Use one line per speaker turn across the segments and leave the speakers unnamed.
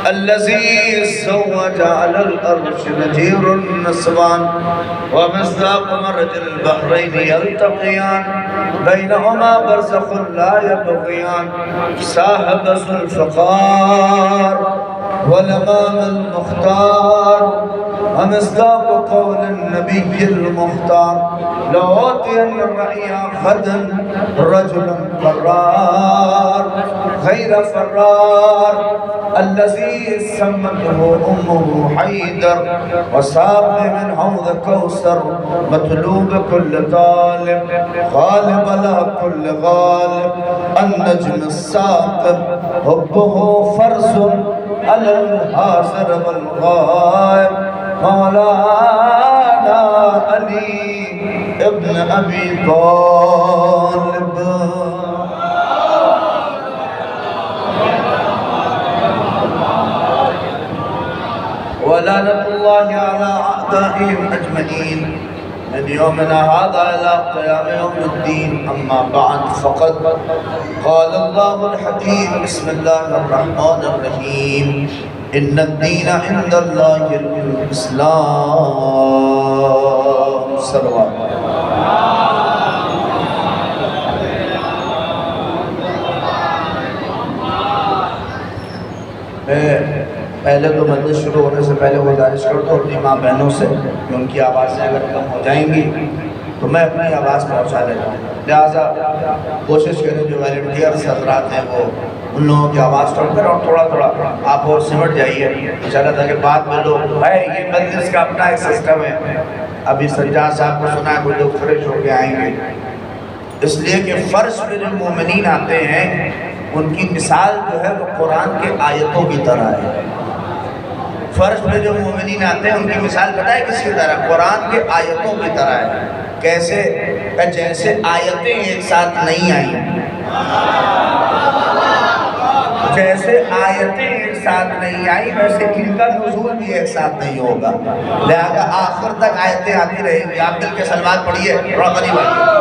الذي زوج على الأرش نجير النسوان ومصداق مرج البحرين يلتقيان بينهما برزخ لا يبغيان صاحب الفقار والإمام المختار ومصداق قول النبي المختار لأوتين الرعي غدا رجلا قرار غير فرار الذي سمته أمه حيدر وساق من حوض كوثر مطلوب كل طالب غالب لا كل غالب النجم الساقب حبه فرس على الحاضر والغائب مولانا علي ابن أبي طالب. ولعنة الله على أعدائهم أجمعين من يومنا هذا إلى قيام يوم الدين. أما بعد فقد قال الله الحكيم بسم الله الرحمن الرحيم إن الدين عند الله الإسلام. صلوات. پہلے تو مجلس شروع ہونے سے پہلے گزارش کرتا ہوں اپنی ماں بہنوں سے کہ ان کی آوازیں اگر کم ہو جائیں گی تو میں اپنی آواز پہنچا لیتا ہوں، لہٰذا کوشش کریں جو والنٹیئرز حضرات ہیں وہ ان لوگوں کی آواز ٹھوڑ کر اور تھوڑا تھوڑا آپ اور سمٹ جائیے انشاءاللہ، تاکہ بعد میں لوگ بھائی یہ مجلس کا اپنا ایک سسٹم ہے. ابھی سجاد صاحب کو سنا ہے کچھ لوگ فریش ہو کے آئیں گے، اس لیے کہ فرش میں جو مومنین آتے ہیں ان کی مثال جو ہے وہ قرآن کے آیتوں کی طرح ہے. فرش میں جو مومنین آتے ہیں ان کی مثال پتہ ہے کس کی طرح؟ قرآن کے آیتوں کی طرح ہے. کیسے؟ جیسے آیتیں ایک ساتھ نہیں آئیں، جیسے آیتیں ایک ساتھ نہیں آئیں ویسے ان کا نزول بھی ایک ساتھ نہیں ہوگا، لہذا آخر تک آیتیں آتی رہیں گی. آپ دل کے سلوات پڑھیے تھوڑا قریب آئیے.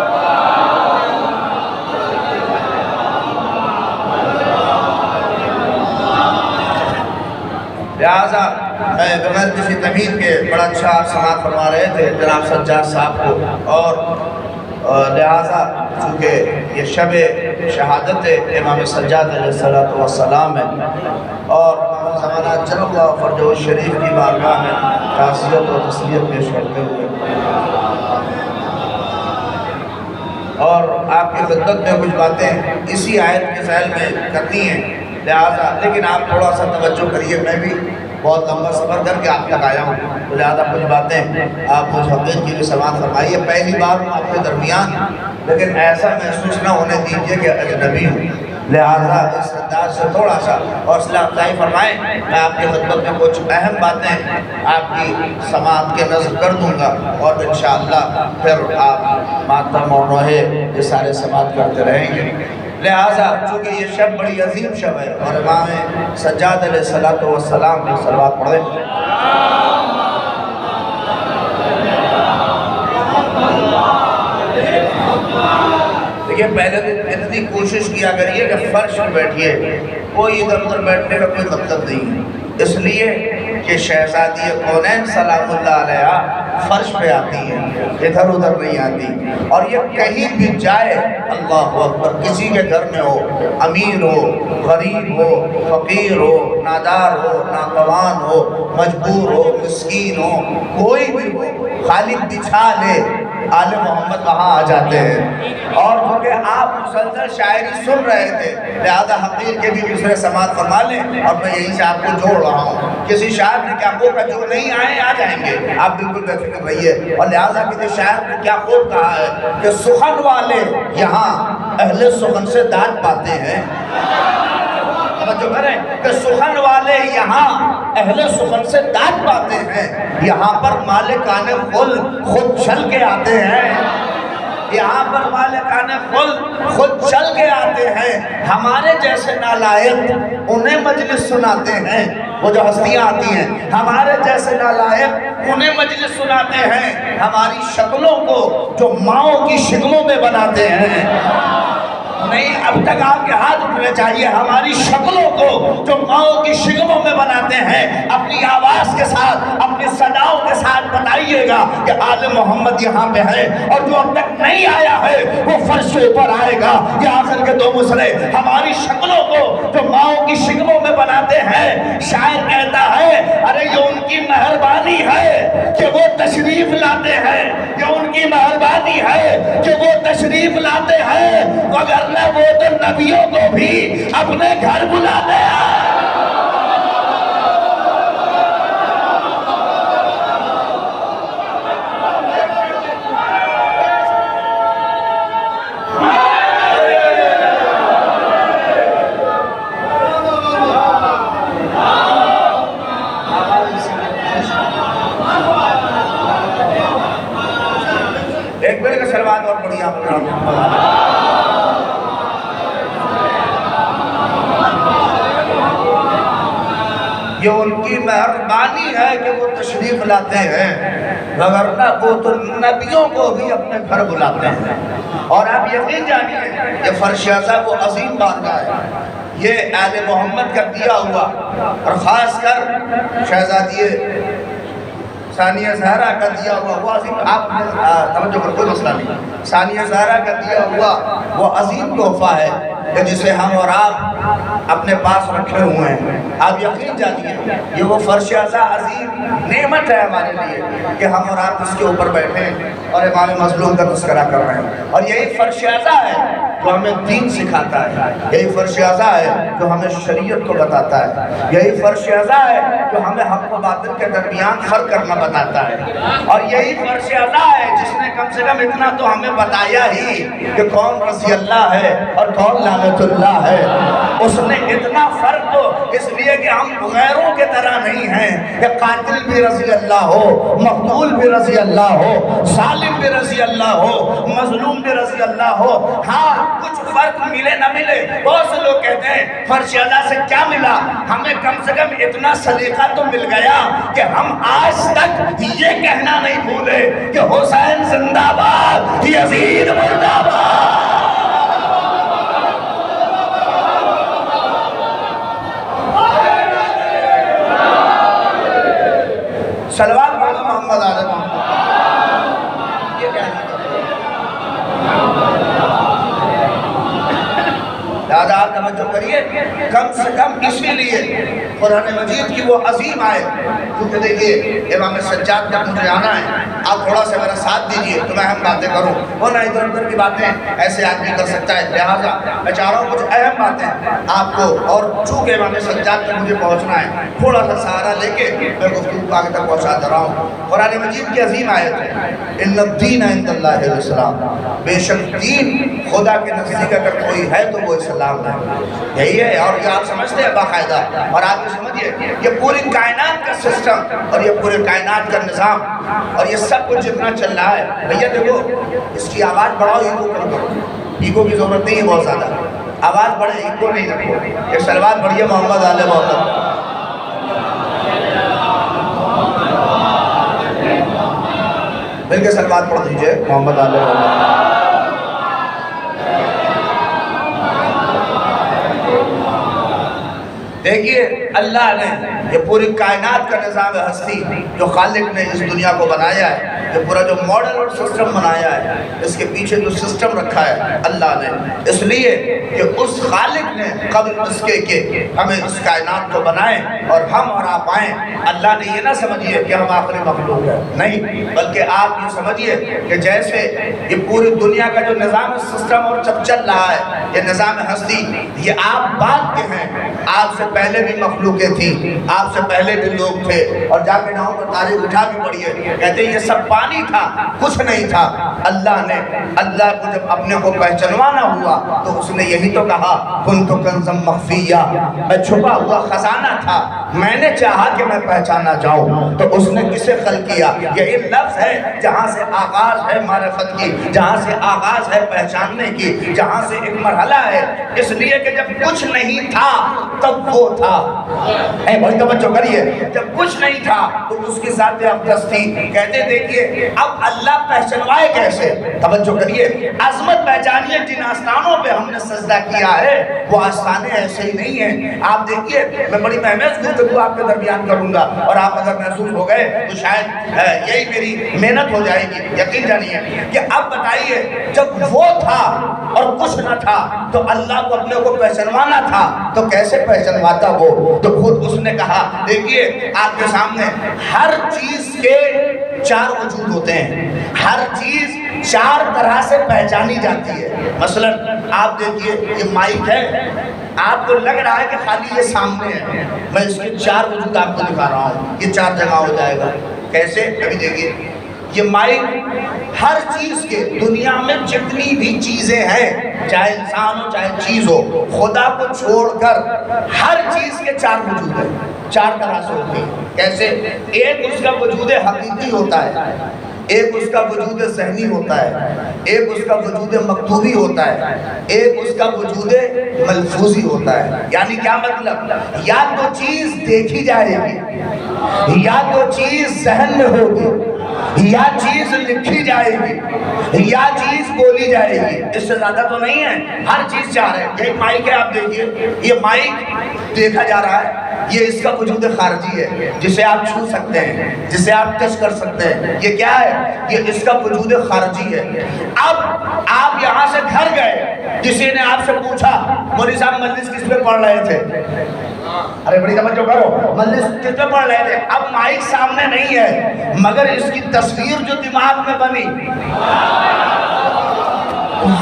لہٰذا میں بغیر کسی تمہید کے بڑا اچھا سماعت فرما رہے تھے جناب سجاد صاحب کو، اور لہٰذا چونکہ یہ شب شہادت امام سجاد علیہ السلام ہے اور امام زمانہ جل اللہ فرجہ شریف کی بارگاہ میں تعزیت و تسلیت پیش کرتے ہوئے اور آپ کی خدمت میں کچھ باتیں اسی آیت کے ذیل میں کرنی ہیں، لہٰذا لیکن آپ تھوڑا سا توجہ کریے. میں بھی بہت لمبا سفر کر کے آپ تک آیا ہوں، تو لہٰذا کچھ باتیں آپ مجھ حقیق کی بھی سماعت فرمائیے. پہلی بار ہوں آپ کے درمیان، لیکن ایسا محسوس نہ ہونے دیجیے کہ اجنبی ہوں، لہٰذا اس انداز سے تھوڑا سا حوصلہ افزائی فرمائیں. میں آپ کی خدمت میں کچھ اہم باتیں آپ کی سماعت کے نظر کر دوں گا اور انشاءاللہ پھر آپ ماتم اور نوحے یہ سارے سماعت کرتے رہیں گے. لہٰذا چونکہ یہ شب بڑی عظیم شب ہے اور امام سجاد علیہ السلام نے صلوات پڑھیں. دیکھیں پہلے تو اتنی کوشش کیا کریے کہ فرش پر بیٹھیے، کوئی ادھر ادھر بیٹھنے کا کوئی مطلب نہیں ہے، اس لیے کہ شہزادی کونین سلام اللہ علیہ فرش پہ آتی ہیں، ادھر ادھر نہیں آتی. اور یہ کہیں بھی جائے اللہ اکبر، کسی کے گھر میں ہو، امیر ہو، غریب ہو، فقیر ہو، نادار ہو، ناتوان ہو، مجبور ہو، مسکین ہو، کوئی بھی ہو، خالی بچھا لے آل محمد وہاں آ جاتے ہیں. اور کیونکہ آپ مسلسل شاعری سن رہے تھے لہذا حقیر کے بھی دوسرے سماعت فرما لیں اور میں یہیں سے آپ کو جوڑ رہا ہوں. کسی شاعر نے کیا خوب کہا جو نہیں آئے آ جائیں گے، آپ بالکل بے فکر رہیے. اور لہٰذا کسی شاعر نے کیا خوب کہا ہے کہ سخن والے یہاں اہل سخن سے داد پاتے ہیں. جو کریں کہ سخن والے یہاں اہل سخن سے داد پاتے ہیں، یہاں پر مالکان خود چل کے آتے ہیں، یہاں پر مالکان خود چل کے آتے ہیں. ہمارے جیسے نالائق انہیں مجلس سناتے ہیں، وہ جو ہستیاں آتی ہیں ہمارے جیسے نالائق انہیں مجلس سناتے ہیں. ہماری شکلوں کو جو ماؤں کی شکلوں میں بناتے ہیں، نہیں، اب تک آپ کے ہاتھ اٹھنے چاہیے۔ ہماری شکلوں کو جو ماؤں کی شکموں میں بناتے ہیں، اپنی آواز کے ساتھ، اپنی صداؤں کے ساتھ بتائیے گا کہ آل محمد یہاں پہ ہے، اور جو اب تک نہیں آیا ہے وہ فرش کے اوپر آئے گا۔ یہ آخر کے دو مسئلے ہماری شکلوں کو جو ماؤں کی شکموں میں بناتے ہیں۔ شاعر کہتا ہے ارے یہ ان کی مہربانی ہے کہ وہ تشریف لاتے ہیں، یہ ان کی مہربانی ہے کہ وہ تشریف لاتے ہیں، وگرنہ وہ تو نبیوں کو بھی اپنے گھر بلاتے ہیں۔ ایک بڑے کا سلوات اور پڑھیے آپ نے۔ یہ ان کی مہربانی ہے کہ وہ تشریف لاتے ہیں، وگرنہ وہ تو نبیوں کو بھی اپنے گھر بلاتے ہیں۔ اور آپ یقین جانیے یہ فرش اعظم وہ عظیم بارگاہ ہے، یہ آل محمد کا دیا ہوا، اور خاص کر شہزادی ثانیہ زہرا کا دیا ہوا وہ عظیم، آپ توجہ کرو کوئی مسئلہ نہیں، ثانیہ زہرا کا دیا ہوا وہ عظیم تحفہ ہے کہ جسے ہم اور آپ اپنے پاس رکھے ہوئے ہیں۔ آپ یقین جانیے یہ وہ فرش اعظم عظیم نعمت ہے ہمارے لیے کہ ہم اور آپ اس کے اوپر بیٹھے اور امام مظلوم کا تذکرہ کر رہے ہیں، اور یہی فرش اعظم ہے جو ہمیں دین سکھاتا ہے، یہی فرش اعظم ہے جو ہمیں شریعت کو بتاتا ہے، یہی فرش اعظم ہے جو ہمیں حق و باطل کے درمیان فرق کرنا بتاتا ہے، اور یہی فرش اعظم ہے جس نے کم سے کم اتنا تو ہمیں بتایا ہی کہ کون رضی اللہ ہے اور کون لعنت اللہ ہے۔ اس نے اتنا فرق تو اس لیے کہ ہم غیروں کے طرح نہیں ہیں کہ قاتل بھی رضی اللہ ہو، مقتول بھی رضی اللہ ہو، ظالم بھی رضی اللہ ہو، مظلوم بھی رضی اللہ ہو۔ ہاں کچھ فرق ملے نہ ملے، بہت سے لوگ کہتے ہیں فرش اعظم سے کیا ملا، ہمیں کم سے کم اتنا سلیقہ تو مل گیا کہ ہم آج تک یہ کہنا نہیں بھولے کہ حسین زندہ باد، یزید مردہ باد۔ صلوات پڑھو محمد آل محمد۔ یہ کیا ہے؟ لہذا آپ توجہ کریے، کم سے کم اسی لیے قرآن مجید کی وہ عظیم آیت، کیونکہ دیکھیے امام سجاد کا مجھے آنا ہے، آپ تھوڑا سا میرا ساتھ دیجئے تو میں ہم باتیں کروں، وہ نہ ادھر ادھر کی باتیں ایسے آدمی کر سکتا ہے، لہذا میں چاہ رہا ہوں کچھ اہم باتیں آپ کو، اور چونکہ امام سجاد تک مجھے پہنچنا ہے تھوڑا سا سہارا لے کے میں گفتگو کو آگے تک پہنچا دے رہا ہوں۔ قرآن مجید کی عظیم آیت ہے ان الدین عند اللہ الاسلام، بے شک دین خدا کے نزدیک اگر کوئی ہے تو وہ اسلام ہے، یہی ہے۔ اور یہ آپ سمجھتے ہیں باقاعدہ، اور آپ یہ سمجھئے یہ پوری کائنات کا سسٹم اور یہ پورے کائنات کا نظام اور یہ سب کچھ جتنا چل رہا ہے، بھئیہ دیکھو اس کی آواز بڑھاؤ، ایگو کم کرو، ایگو کی ضرورت نہیں ہے بہت زیادہ، آواز بڑھے ایگو نہیں رکھو، ایک صلوات بڑھیے محمد آل محمد۔ مل کے صلوات پڑھ دیجئے محمد آل محمد۔ دیکھیے اللہ نے یہ پوری کائنات کا نظام ہستی جو خالق نے اس دنیا کو بنایا ہے، یہ پورا جو ماڈل اور سسٹم بنایا ہے، اس کے پیچھے جو سسٹم رکھا ہے اللہ نے، اس لیے کہ اس خالق نے قبل اس کے ہمیں اس کائنات کو بنائیں اور ہم اور آپ آئیں۔ اللہ نے یہ نہ سمجھئے کہ ہم آخری مخلوق ہیں، نہیں، بلکہ آپ یہ سمجھئے کہ جیسے یہ پوری دنیا کا جو نظام سسٹم اور جب چل رہا ہے، یہ نظام ہستی، یہ آپ بعد کے ہیں، آپ سے پہلے بھی مخلوقیں تھیں، آپ سے پہلے بھی لوگ تھے، اور جا کے ناؤں پر تاریخ اٹھا بھی پڑھیے، کہتے ہیں یہ سب پانی تھا، کچھ نہیں تھا۔ اللہ کو جب اپنے کو پہچنوانا ہوا تو اس نے یہی تو کہا کنت کنزا مخفیا، میں چھپا ہوا خزانہ تھا، میں نے چاہا کہ میں پہچانا جاؤں، تو اس نے کسے خلق کیا؟ یہ ایک لفظ ہے جہاں سے آغاز ہے معرفت کی، جہاں سے آغاز ہے پہچاننے کی، جہاں سے ایک مرحلہ ہے، اس لیے کہ جب کچھ نہیں تھا تب وہ تھا، بہت توجہ کریے، جب کچھ نہیں تھا تو اس کی ذات اقدس تھی. کہتے دیکھیے اب اللہ پہچنوائے کیسے؟ توجہ کریے، عظمت پہچانیے. جن آستانوں پہ ہم نے سجدہ کیا ہے وہ آستانے ایسے ہی نہیں ہیں. آپ دیکھیے میں بڑی مہمیز گفتگو آپ کے درمیان کروں گا اور آپ اگر محسوس ہو گئے تو شاید یہی میری محنت ہو جائے گی. یقین جانیے کہ اب بتائیے جب وہ تھا اور کچھ نہ تھا تو اللہ کو اپنے کو پہچنوانا تھا تو کیسے پہچنواتا وہ؟ تو خود اس نے کہا دیکھیے آپ کے سامنے ہر چیز کے چار وجود ہوتے ہیں، ہر چیز چار طرح سے پہچانی جاتی ہے. مثلا آپ دیکھیے یہ مائک ہے، آپ کو لگ رہا ہے کہ خالی یہ سامنے ہے، میں اس کے چار وجود آپ کو دکھا رہا ہوں، یہ چار جگہ ہو جائے گا. کیسے؟ ابھی دیکھیے یہ مائک ہر چیز کے دنیا میں جتنی بھی چیزیں ہیں، چاہے انسان ہو چاہے چیز ہو، خدا کو چھوڑ کر ہر چیز کے چار وجود ہیں، چار طرح سے ہوتے ہیں. کیسے؟ ایک اس کا وجود حقیقی ہوتا ہے، ایک اس کا وجود ذہنی ہوتا ہے، ایک اس کا وجود مکتوبی ہوتا ہے، ایک اس کا وجود ملفوظی ہوتا ہے. یعنی کیا مطلب؟ یا تو چیز دیکھی جائے گی، یا تو چیز ذہن میں ہوگی، یا چیز لکھی جائے گی، یا چیز بولی جائے گی. اس سے زیادہ تو نہیں ہے، ہر چیز چار ہے. یہ مائک ہے، آپ دیکھیے یہ مائک دیکھا جا رہا ہے، یہ اس کا وجود خارجی ہے جسے آپ چھو سکتے ہیں، جسے آپ ٹچ کر سکتے ہیں. یہ کیا ہے؟ یہ اس کا وجود خارجی ہے. اب آپ یہاں سے گھر گئے، کسی نے آپ سے پوچھا مولوی صاحب مجلس کس پہ پڑھ رہے تھے؟ ارے بڑی توجہ کرو، مجلس کس پہ پڑھ رہے تھے؟ اب مائک سامنے نہیں ہے مگر اس کی تصویر جو دماغ میں بنی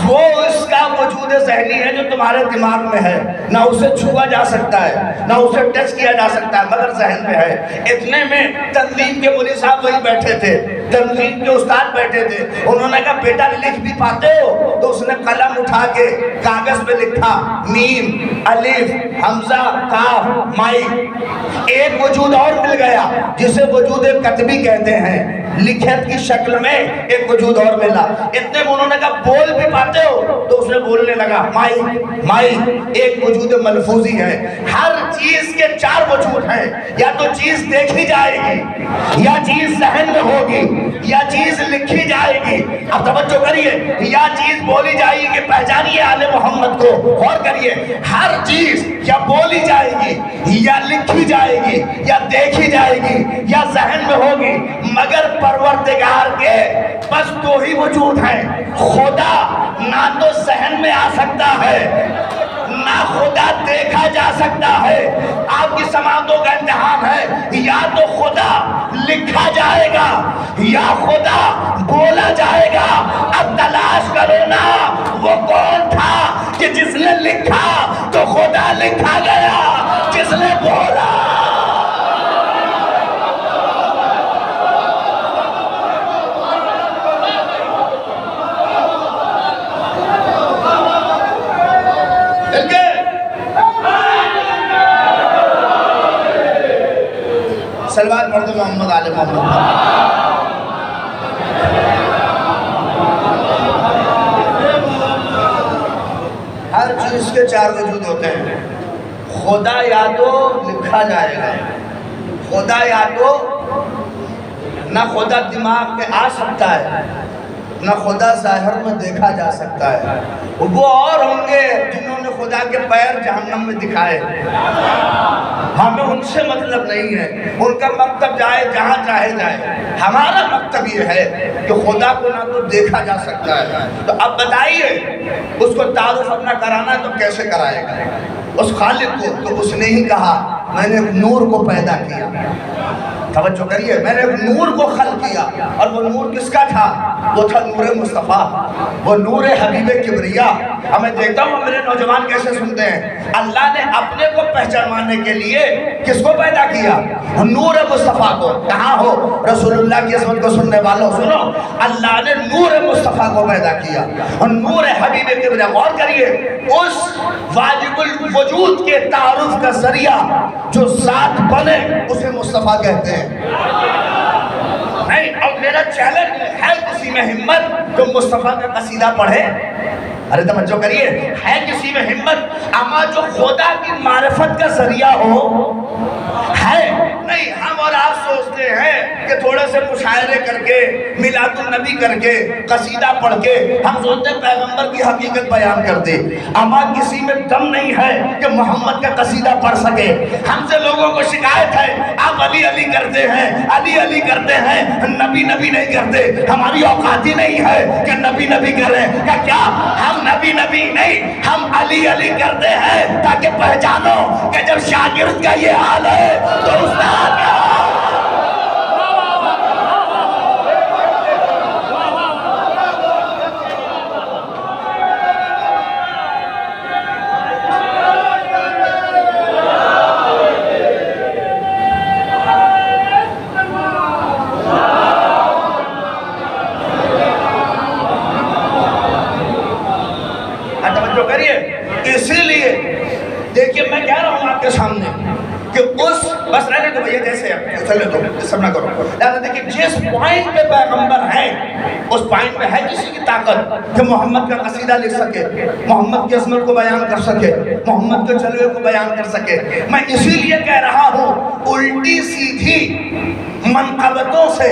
وہ اس کا وجود ذہنی ہے جو تمہارے دماغ میں ہے. نہ اسے چھوا جا سکتا ہے، نہ اسے ٹچ کیا جا سکتا ہے، مگر ذہن میں ہے. اتنے میں تنظیم کے مولوی صاحب وہی بیٹھے تھے، تنظیم کے استاد بیٹھے تھے. انہوں نے کہا بیٹا لکھ بھی پاتے ہو؟ تو اس نے قلم اٹھا کے کاغذ پہ لکھا میم الف حمزہ کاف مائک. ایک وجود اور مل گیا جسے وجود کتبی کہتے ہیں، لکھت کی شکل میں ایک وجود اور ملا. اتنے میں انہوں نے کہا بول بھی پاتے ہو؟ تو اس نے بولنے لگا مائک مائک. ایک وجود ملفوظی ہے. ہر چیز کے چار وجود ہیں، یا تو چیز دیکھی جائے گی، یا چیز ذہن میں ہوگی، یا چیز لکھی جائے گی. اب توجہ کریے، یا چیز بولی جائے گی. پہچانیے آل محمد کو، غور کریے. ہر چیز یا بولی جائے گی، یا لکھی جائے گی، یا دیکھی جائے گی، یا ذہن میں ہوگی، مگر پروردگار کے بس دو ہی وجود ہیں. خدا نہ تو ذہن میں آ سکتا ہے، نہ خدا دیکھا جا سکتا ہے. آپ کی سماعتوں کا امتحان ہے، یا تو خدا لکھا جائے گا یا خدا بولا جائے گا. اب تلاش کرو نا وہ کون تھا کہ جس نے لکھا تو خدا لکھا گیا، جس نے بولا سلوات پڑھ دو محمد آل محمد. ہر چیز کے چار وجود ہوتے ہیں. خدا یا تو لکھا جائے گا، خدا یا تو نہ خدا دماغ میں آ سکتا ہے، نہ خدا ظاہر میں دیکھا جا سکتا ہے. وہ اور ہوں گے جنہوں نے خدا کے پیر جہنم میں دکھائے. ہمیں ان سے مطلب نہیں ہے، ان کا مکتب جائے جہاں چاہے جائے. ہمارا مکتب یہ ہے کہ خدا کو نہ تو دیکھا جا سکتا ہے. تو اب بتائیے اس کو تعارف اپنا کرانا ہے تو کیسے کرائے گا؟ اس خالق کو تو اس نے ہی کہا میں نے نور کو پیدا کیا. توجہ کریے، میں نے نور کو خلق کیا. اور وہ نور کس کا تھا؟ وہ تھا نور مصطفیٰ، وہ نور حبیب کبریا. ہمیں دیکھتا ہوں میرے نوجوان کیسے سنتے ہیں. اللہ نے اپنے کو پہچانوانے کے لیے کس کو پیدا کیا؟ نور مصطفیٰ کو. کہاں ہو رسول اللہ کی عظمت کو سننے والوں، سنو، اللہ نے نور مصطفیٰ کو پیدا کیا اور نور حبیب کبریا. غور کریے، اس واجب الوجود کے تعارف کا ذریعہ جو ذات بنے اسے مصطفیٰ کہتے ہیں. نہیں، اور میرا چیلنج ہے کسی میں ہمت تو مصطفیٰ کا قصیدہ پڑھے. ارے توجہ کریے، ہے کسی میں ہمت؟ اما جو خدا کی معرفت کا ذریعہ ہو ہے نہیں۔ ہم اور آپ سوچتے ہیں کہ تھوڑے سے مشاعرے کر کے، میلاد النبی کر کے، قصیدہ پڑھ کے ہم سوچتے ہیں پیغمبر کی حقیقت بیان کر دے۔ اما کسی میں دم نہیں ہے کہ محمد کا قصیدہ پڑھ سکے۔ ہم سے لوگوں کو شکایت ہے، آپ علی علی کرتے ہیں، علی علی کرتے ہیں، نبی نبی نہیں کرتے۔ ہماری اوقات ہی نہیں ہے کہ نبی نبی کریں۔ کیا ہم نبی نبی نہیں، ہم علی علی کرتے ہیں تاکہ پہچانو کہ جب شاگرد کا یہ حال ہے تو استاد کا اسی لیے دیکھیے میں کہہ رہا ہوں آپ کے سامنے کہ اس بس رہنے دو بھیا، جیسے چلے دو سب نہ کرو، لیکن دیکھیے جس پوائنٹ پہ پیغمبر ہے اس پوائنٹ پہ ہے کسی کی طاقت کہ محمد کا قصیدہ لکھ سکے، محمد کی عظمت کو بیان کر سکے، محمد کے جلوے کو بیان کر سکے۔ میں اسی لیے کہہ رہا ہوں الٹی سیدھی منقبتوں سے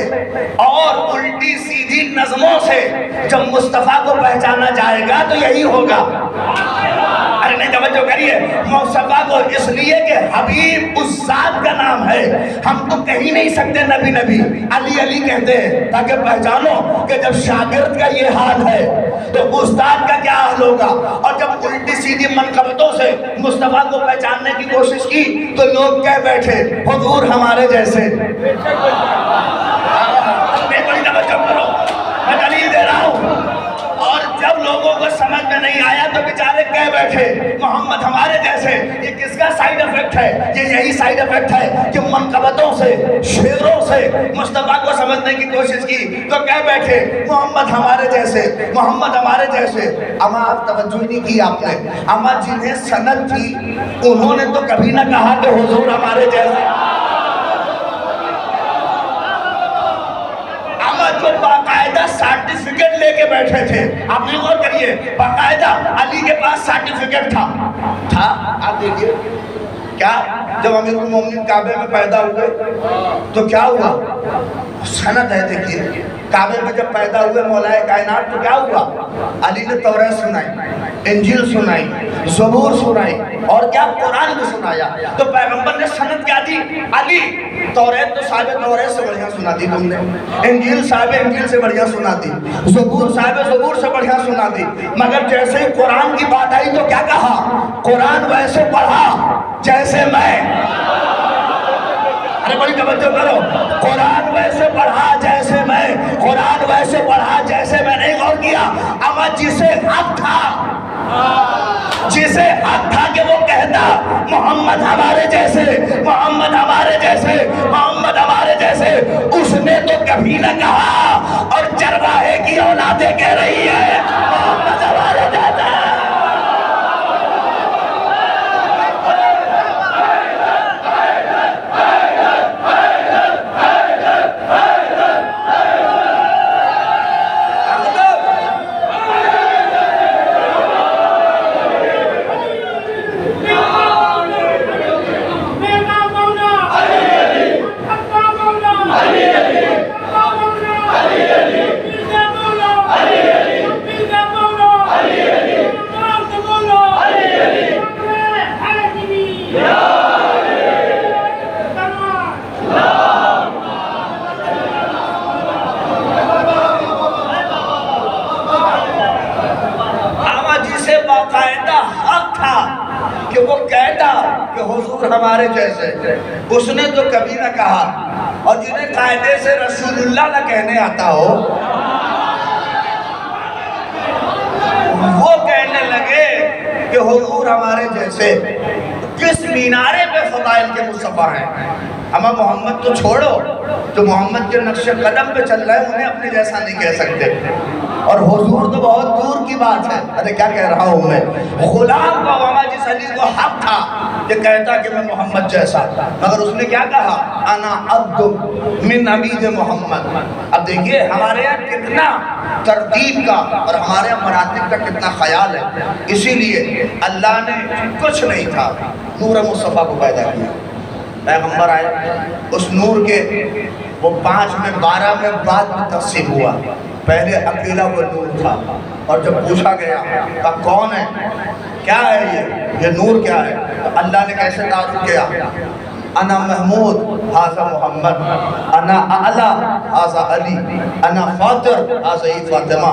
اور الٹی سیدھی نظموں سے جب مصطفیٰ کو پہچانا جائے گا تو یہی ہوگا۔ ارے نہیں توجہ کریے، مصطفیٰ کو اس لیے کہ حبیب اس ذات کا نام ہے، ہم تو کہیں نہیں سکتے نبی نبی، علی علی کہتے ہیں تاکہ پہچانو کہ جب شاگرد کا یہ حال ہے تو استاد کا کیا حال ہوگا۔ اور جب الٹی سیدھی منقبتوں سے مصطفیٰ کو پہچاننے کی کوشش کی تو لوگ کہہ بیٹھے حضور ہمارے جیسے۔ بڑی توجہ کرو، میں دلیل دے رہا ہوں۔ اور جب لوگوں کو سمجھ میں نہیں آیا تو بیچارے کہہ بیٹھے محمد ہمارے جیسے۔ یہ کس کا سائیڈ افیکٹ ہے؟ یہ یہی سائیڈ افیکٹ ہے کہ منقبتوں سے، شعروں سے مصطفیٰ کو سمجھنے کی کوشش کی تو کہہ بیٹھے محمد ہمارے جیسے، محمد ہمارے جیسے۔ اما آپ توجہ نہیں کی آپ نے، اما جنہیں سند تھی انہوں نے تو کبھی نہ کہا کہ حضور ہمارے جیسے۔ جو باقاعدہ سرٹیفکیٹ لے کے بیٹھے تھے، آپ نے غور کریے، باقاعدہ علی کے پاس سرٹیفکیٹ تھا۔ آپ دیکھیے کیا جب امیر المومنین کعبے میں پیدا ہوئے تو کیا ہوا؟ سند ہے دیکھیے، کعبے میں جب پیدا ہوئے مولا کائنات تو کیا ہوا؟ علی نے توریت سنائی، انجیل سنائی، زبور سنائی اور کیا قرآن بھی سنایا۔ تو پیغمبر نے سند کیا دی؟ علی توریت تو صاحب توریت سے بڑھیا سنا دی تم نے، انجیل صاحب انجیل سے بڑھیا سنا دی، زبور صاحب زبور سے بڑھیا سنا دی۔ مگر جیسے ہی قرآن کی بات آئی تو کیا کہا؟ قرآن ویسے پڑھا جیسے میں۔ ارے بڑی توجہ کرو، قرآن ویسے پڑھا جیسے میں، قرآن ویسے پڑھا جیسے میں۔ نہیں غور کیا، اما جسے حق تھا، جسے حق تھا کہ وہ کہتا محمد ہمارے جیسے، محمد ہمارے جیسے، محمد ہمارے جیسے، اس نے تو کبھی نہ کہا۔ اور چرواہے کی اولادیں کہہ رہی ہے محمد ہمارے جیسے۔ کہ وہ کہتا کہ حضور ہمارے جیسے، اس نے تو کبھی نہ کہا۔ اور جنہیں قاعدے سے رسول اللہ نہ کہنے آتا ہو وہ کہنے لگے کہ حضور ہمارے جیسے۔ کس مینارے پہ فضائل کے مصطفیٰ ہیں. اما محمد تو چھوڑو، جو محمد کے نقش قدم پہ چل رہے ہیں انہیں اپنے جیسا نہیں کہہ سکتے. اور حضور تو بہت دور کی بات ہے. ارے کیا کہہ رہا ہوں میں، غلام کا وہاں جس علی کو حق تھا کہ کہتا کہ میں محمد جیسا، مگر اس نے کیا کہا؟ انا عبد من عبید محمد. اب دیکھیے ہمارے یہاں کتنا ترتیب کا اور ہمارے یہاں مراتب کا کتنا خیال ہے. اسی لیے اللہ نے کچھ نہیں تھا، نور مصطفیٰ کو پیدا کیا. پیغمبر آئے، اس نور کے وہ 5 میں 12 میں بعد میں تقسیم ہوا. پہلے اکیلا وہ نور تھا، اور جب پوچھا گیا کہ کون ہے، کیا ہے یہ نور کیا ہے، تو اللہ نے کیسے تعارف کیا؟ انا محمود ھذا محمد، انا اعلی ھذا علی، انا فاطر ھذا فاطمہ،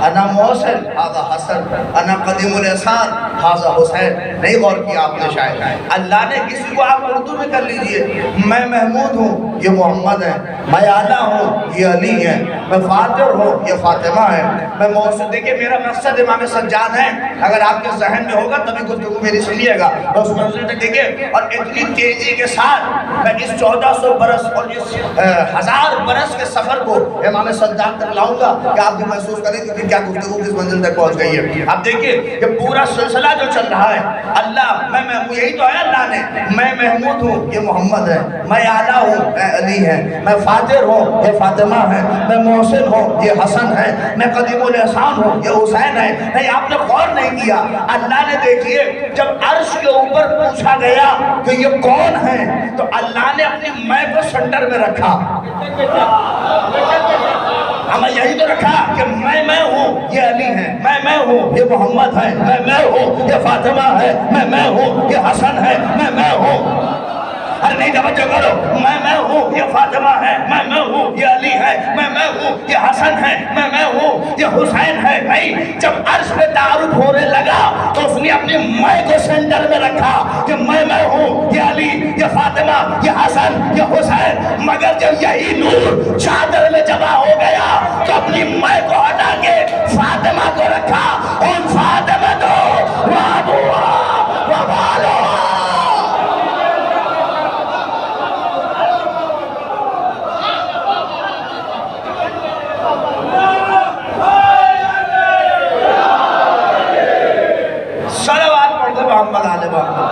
انا محسن ھذا حسن، انا قدیم الاحسان ھذا حسین. نہیں غور کیا آپ نے شاید؟ اللہ نے کسی کو آپ اردو میں کر لیجئے، میں محمود ہوں یہ محمد ہے، میں اعلیٰ ہوں یہ علی ہے، میں فاطر ہوں یہ فاطمہ ہے، میں محسن. دیکھیں میرا مقصد امام سجاد ہے، اگر آپ کے ذہن میں ہوگا تبھی گفتگو میری سنیے گا. اس منظر تک دیکھیں، اور اتنی تیزی کے ساتھ میں اس 1400 برس اور اس 1000 برس کے سفر کو امام سجاد تک لاؤں گا کہ آپ بھی محسوس کریں کہ کیا گفتگو کس منزل تک پہنچ گئی ہے. اب دیکھیے کہ پورا سلسلہ جو چل رہا ہے، اللہ میں محمود، یہی تو ہے اللہ نے، میں محمود ہوں یہ محمد ہے، میں اعلیٰ ہوں اے علی ہے، میں فاطر ہوں یہ فاطمہ ہے، میں محسن ہوں یہ حسن ہے، میں قدیم الاحسان ہوں یہ حسین ہے. نہیں آپ نے غور نہیں کیا. اللہ نے دیکھیے جب عرش کے اوپر پوچھا گیا کہ یہ کون ہے، تو اللہ نے اپنی میں کو سنٹر میں رکھا. ہمیں یہی تو رکھا کہ میں ہوں یہ علی ہے، میں ہوں یہ محمد ہے، میں ہوں یہ فاطمہ ہے، میں ہوں یہ حسن ہے، میں ہوں. ارے نہیں توجہ کرو، میں ہوں یہ فاطمہ ہے، میں ہوں یہ علی ہے، میں ہوں یہ حسن ہے، میں ہوں یہ حسین ہے. نہیں، جب عرش پہ تعارف ہونے لگا تو اس نے اپنی میں کو سینٹر میں رکھا کہ میں ہوں یہ علی، یہ فاطمہ، یہ حسن، یہ حسین. مگر جب یہی نور چادر میں جمع ہو گیا تو اپنی میں کو ہٹا کے فاطمہ کو رکھا. ان فاطمہ تو محمد آل محمد.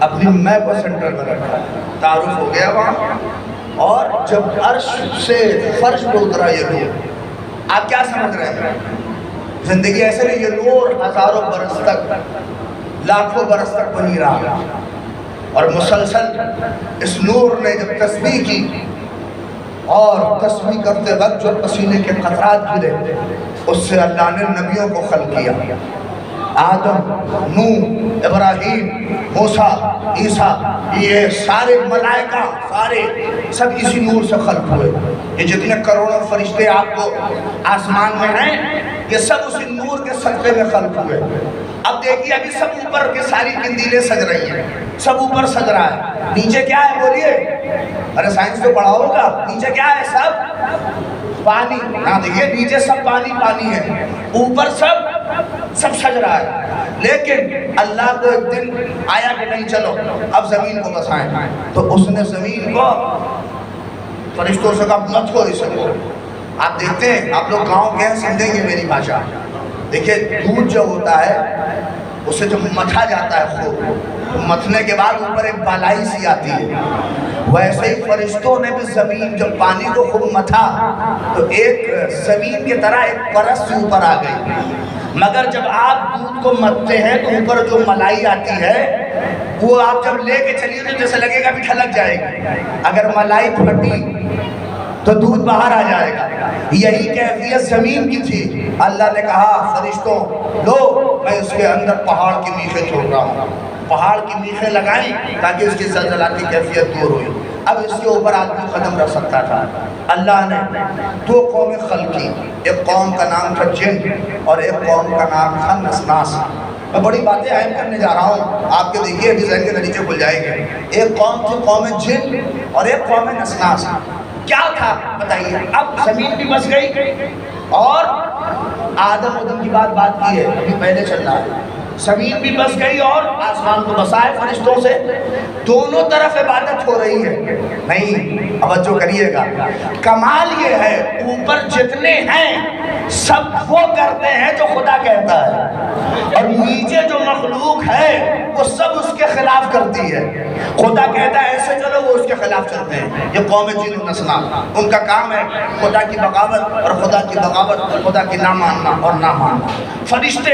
اپنی میں کو سنٹر میں رکھا، تعارف ہو گیا وہاں. اور جب عرش سے فرش پہ اترا یہ نور، آپ کیا سمجھ رہے ہیں؟ زندگی ایسے نہیں، یہ نور ہزاروں برس تک، لاکھوں برس تک بنی رہا. اور مسلسل اس نور نے جب تسبیح کی، اور تسبیح کرتے وقت جو پسینے کے قطرات گرے، اس سے اللہ نے نبیوں کو خلق کیا. آدم، نوح، ابراہیم، موسیٰ، عیسیٰ، یہ سارے ملائکہ سارے سب اسی نور سے خلق ہوئے. یہ جتنے کروڑوں فرشتے آپ کو آسمان میں ہیں، یہ سب اسی نور کے صدقے میں خلق ہوئے. اب دیکھیے ابھی سب اوپر کے ساری قندیلیں سج رہی ہیں، سب اوپر سج رہا ہے. نیچے کیا ہے بولیے؟ ارے سائنس تو پڑھا ہوگا. نیچے کیا ہے؟ سب پانی. ہاں دیکھیے نیچے سب پانی ہے، اوپر سب سج رہا ہے. لیکن اللہ کو ایک دن آیا کہ نہیں چلو اب زمین کو بسائیں. تو اس نے زمین کو فرشتوں سے کہا مت کو اسے کو. آپ دیکھتے ہیں، آپ لوگ گاؤں کے ہیں سمجھیں گے میری بھاشا. دیکھیں دودھ جو ہوتا ہے اسے جب متھا جاتا ہے خوب، متھنے کے بعد اوپر ایک بالائی سی آتی ہے. ویسے ہی فرشتوں نے بھی زمین جب پانی کو خوب متھا تو ایک زمین کی طرح ایک پرس سے اوپر آ گئی. مگر جب آپ دودھ کو متھتے ہیں تو اوپر جو ملائی آتی ہے وہ آپ جب لے کے چلیے تو جیسے لگے گا بھی ٹھلک جائے گی. اگر ملائی پھٹی تو دودھ باہر آ جائے گا. یہی کیفیت زمین کی تھی. اللہ نے کہا فرشتوں لو میں اس کے اندر پہاڑ کی میخیں چھوڑ رہا ہوں. پہاڑ کی میخیں لگائیں تاکہ اس کی زلزلاتی کیفیت دور ہوئی. اب اس کے اوپر آدمی قدم رکھ سکتا تھا. اللہ نے 2 قومیں خلق کی. ایک قوم کا نام تھا جن اور ایک قوم کا نام تھا نسناس. میں بڑی باتیں اہم کرنے جا رہا ہوں، آپ کے دیکھیے ابھی ذہن کے نتیجے کھل جائیں گے. ایک قوم تھی قوم جن اور ایک قوم نسناس. کیا تھا بتائیے؟ اب زمین بھی بس گئی اور آدم ادم کی بات کی ہے، ابھی پہلے چل رہا ہے۔ زمین بھی بس گئی اور آسمان کو بسا ہے فرشتوں سے، دونوں طرف عبادت ہو رہی ہے۔ نہیں، توجہ کریے گا، کمال یہ ہے اوپر جتنے ہیں سب وہ کرتے ہیں جو خدا کہتا ہے، اور نیچے جو مخلوق ہے وہ سب اس کے خلاف کرتی ہے۔ خدا کہتا ہے ایسے چلو، وہ اس کے خلاف چلتے ہیں۔ یہ قوم جن و نسنا، ان کا کام ہے خدا کی بغاوت اور خدا کی بغاوت اور خدا کی نہ ماننا اور نہ ماننا۔ فرشتے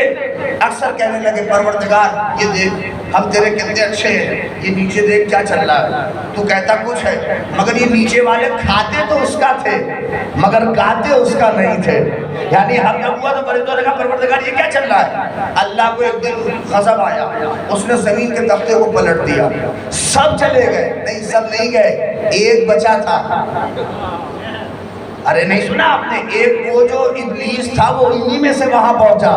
اکثر کہنے لگے پروردگار یہ دیکھ ہم تیرے کتنے اچھے ہیں، یہ نیچے دیکھ کیا چل رہا ہے، تو کہتا کچھ ہے، مگر یہ نیچے والے کھاتے تو اس کا تھے مگر گاتے اس کا نہیں تھے۔ یعنی ہم جب ہوا تو فرشتوں نے کہا پروردگار یہ کیا چل رہا ہے؟ اللہ کو ایک دن غضب آیا، اس نے زمین کے تختے کو پلٹ دیا، سب چلے گئے۔ نہیں، سب نہیں گئے، ایک بچا تھا۔ ارے نہیں سنا آپ نے؟ ایک وہ جو ابلیس تھا وہ انہی میں سے وہاں پہنچا،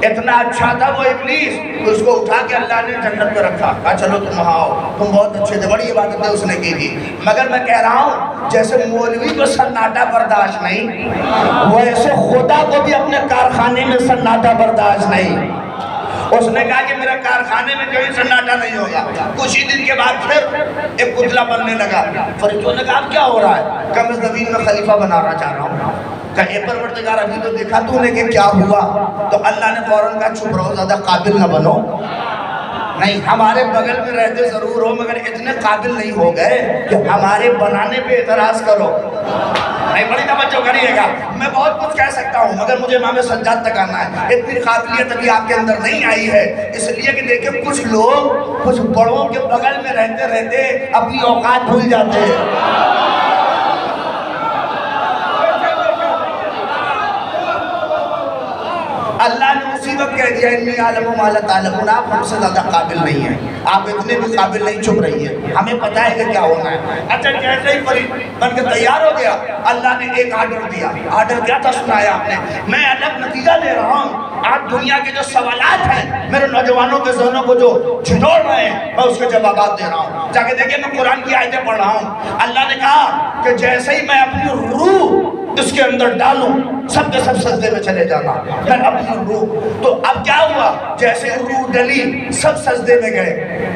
اتنا اچھا تھا وہ ابلیس، اس کو اٹھا کے اللہ نے جنت میں رکھا، کہا چلو تم وہاں آؤ، تم بہت اچھے تھے، بڑی عبادتیں اس نے کی تھی۔ مگر میں کہہ رہا ہوں جیسے مولوی کو سناٹا برداشت نہیں، ویسے خدا کو بھی اپنے کارخانے میں سناٹا برداشت نہیں۔ اس نے کہا کہ میرا کارخانے میں کوئی سناٹا نہیں ہوگا۔ کچھ ہی دن کے بعد پھر ایک پتلا بننے لگا۔ فرشتوں نے کہا کیا ہو رہا ہے؟ کہ میں زمین میں خلیفہ بنانا چاہ رہا ہوں۔ کہ اے پروردگار ابھی تو دیکھا تو نے کہ کیا ہوا؟ تو اللہ نے فوراً کہا چپ رہو، زیادہ قابل نہ بنو۔ نہیں، ہمارے بغل میں رہتے ضرور ہو مگر اتنے قابل نہیں ہو گئے کہ ہمارے بنانے پہ اعتراض کرو۔ نہیں، بڑی توجہ کریے گا، میں بہت کچھ کہہ سکتا ہوں مگر مجھے امام سجاد تک آنا ہے۔ اتنی قابلیت ابھی آپ کے اندر نہیں آئی ہے، اس لیے کہ دیکھیں کچھ لوگ کچھ بڑوں کے بغل میں رہتے رہتے اپنی اوقات بھول جاتے ہیں۔ اللہ نے اسی وقت کہہ دیا انی عالم ما لا تعلمون، آپ ہم سے زیادہ قابل نہیں ہیں، آپ اتنے بھی قابل نہیں، چپ رہی ہے، ہمیں پتہ ہے کہ کیا ہونا ہے۔ اچھا جیسے ہی فرشتہ بن کے تیار ہو گیا، اللہ نے ایک آرڈر دیا۔ آرڈر کیا تھا سنایا آپ نے؟ میں الگ نتیجہ لے رہا ہوں، آپ دنیا کے جو سوالات ہیں میرے نوجوانوں کے ذہنوں کو جو جھنجھوڑ رہے ہیں میں اس کے جوابات دے رہا ہوں۔ جا کے دیکھیں میں قرآن کی آیتیں پڑھ رہا ہوں۔ اللہ نے کہا کہ جیسے ہی میں اپنی روح اس کے اندر ڈالوں سب کے سب سجدے میں چلے جانا، میں اپنی روح۔ تو اب کیا ہوا؟ جیسے روح ڈلی سب سجدے میں گئے۔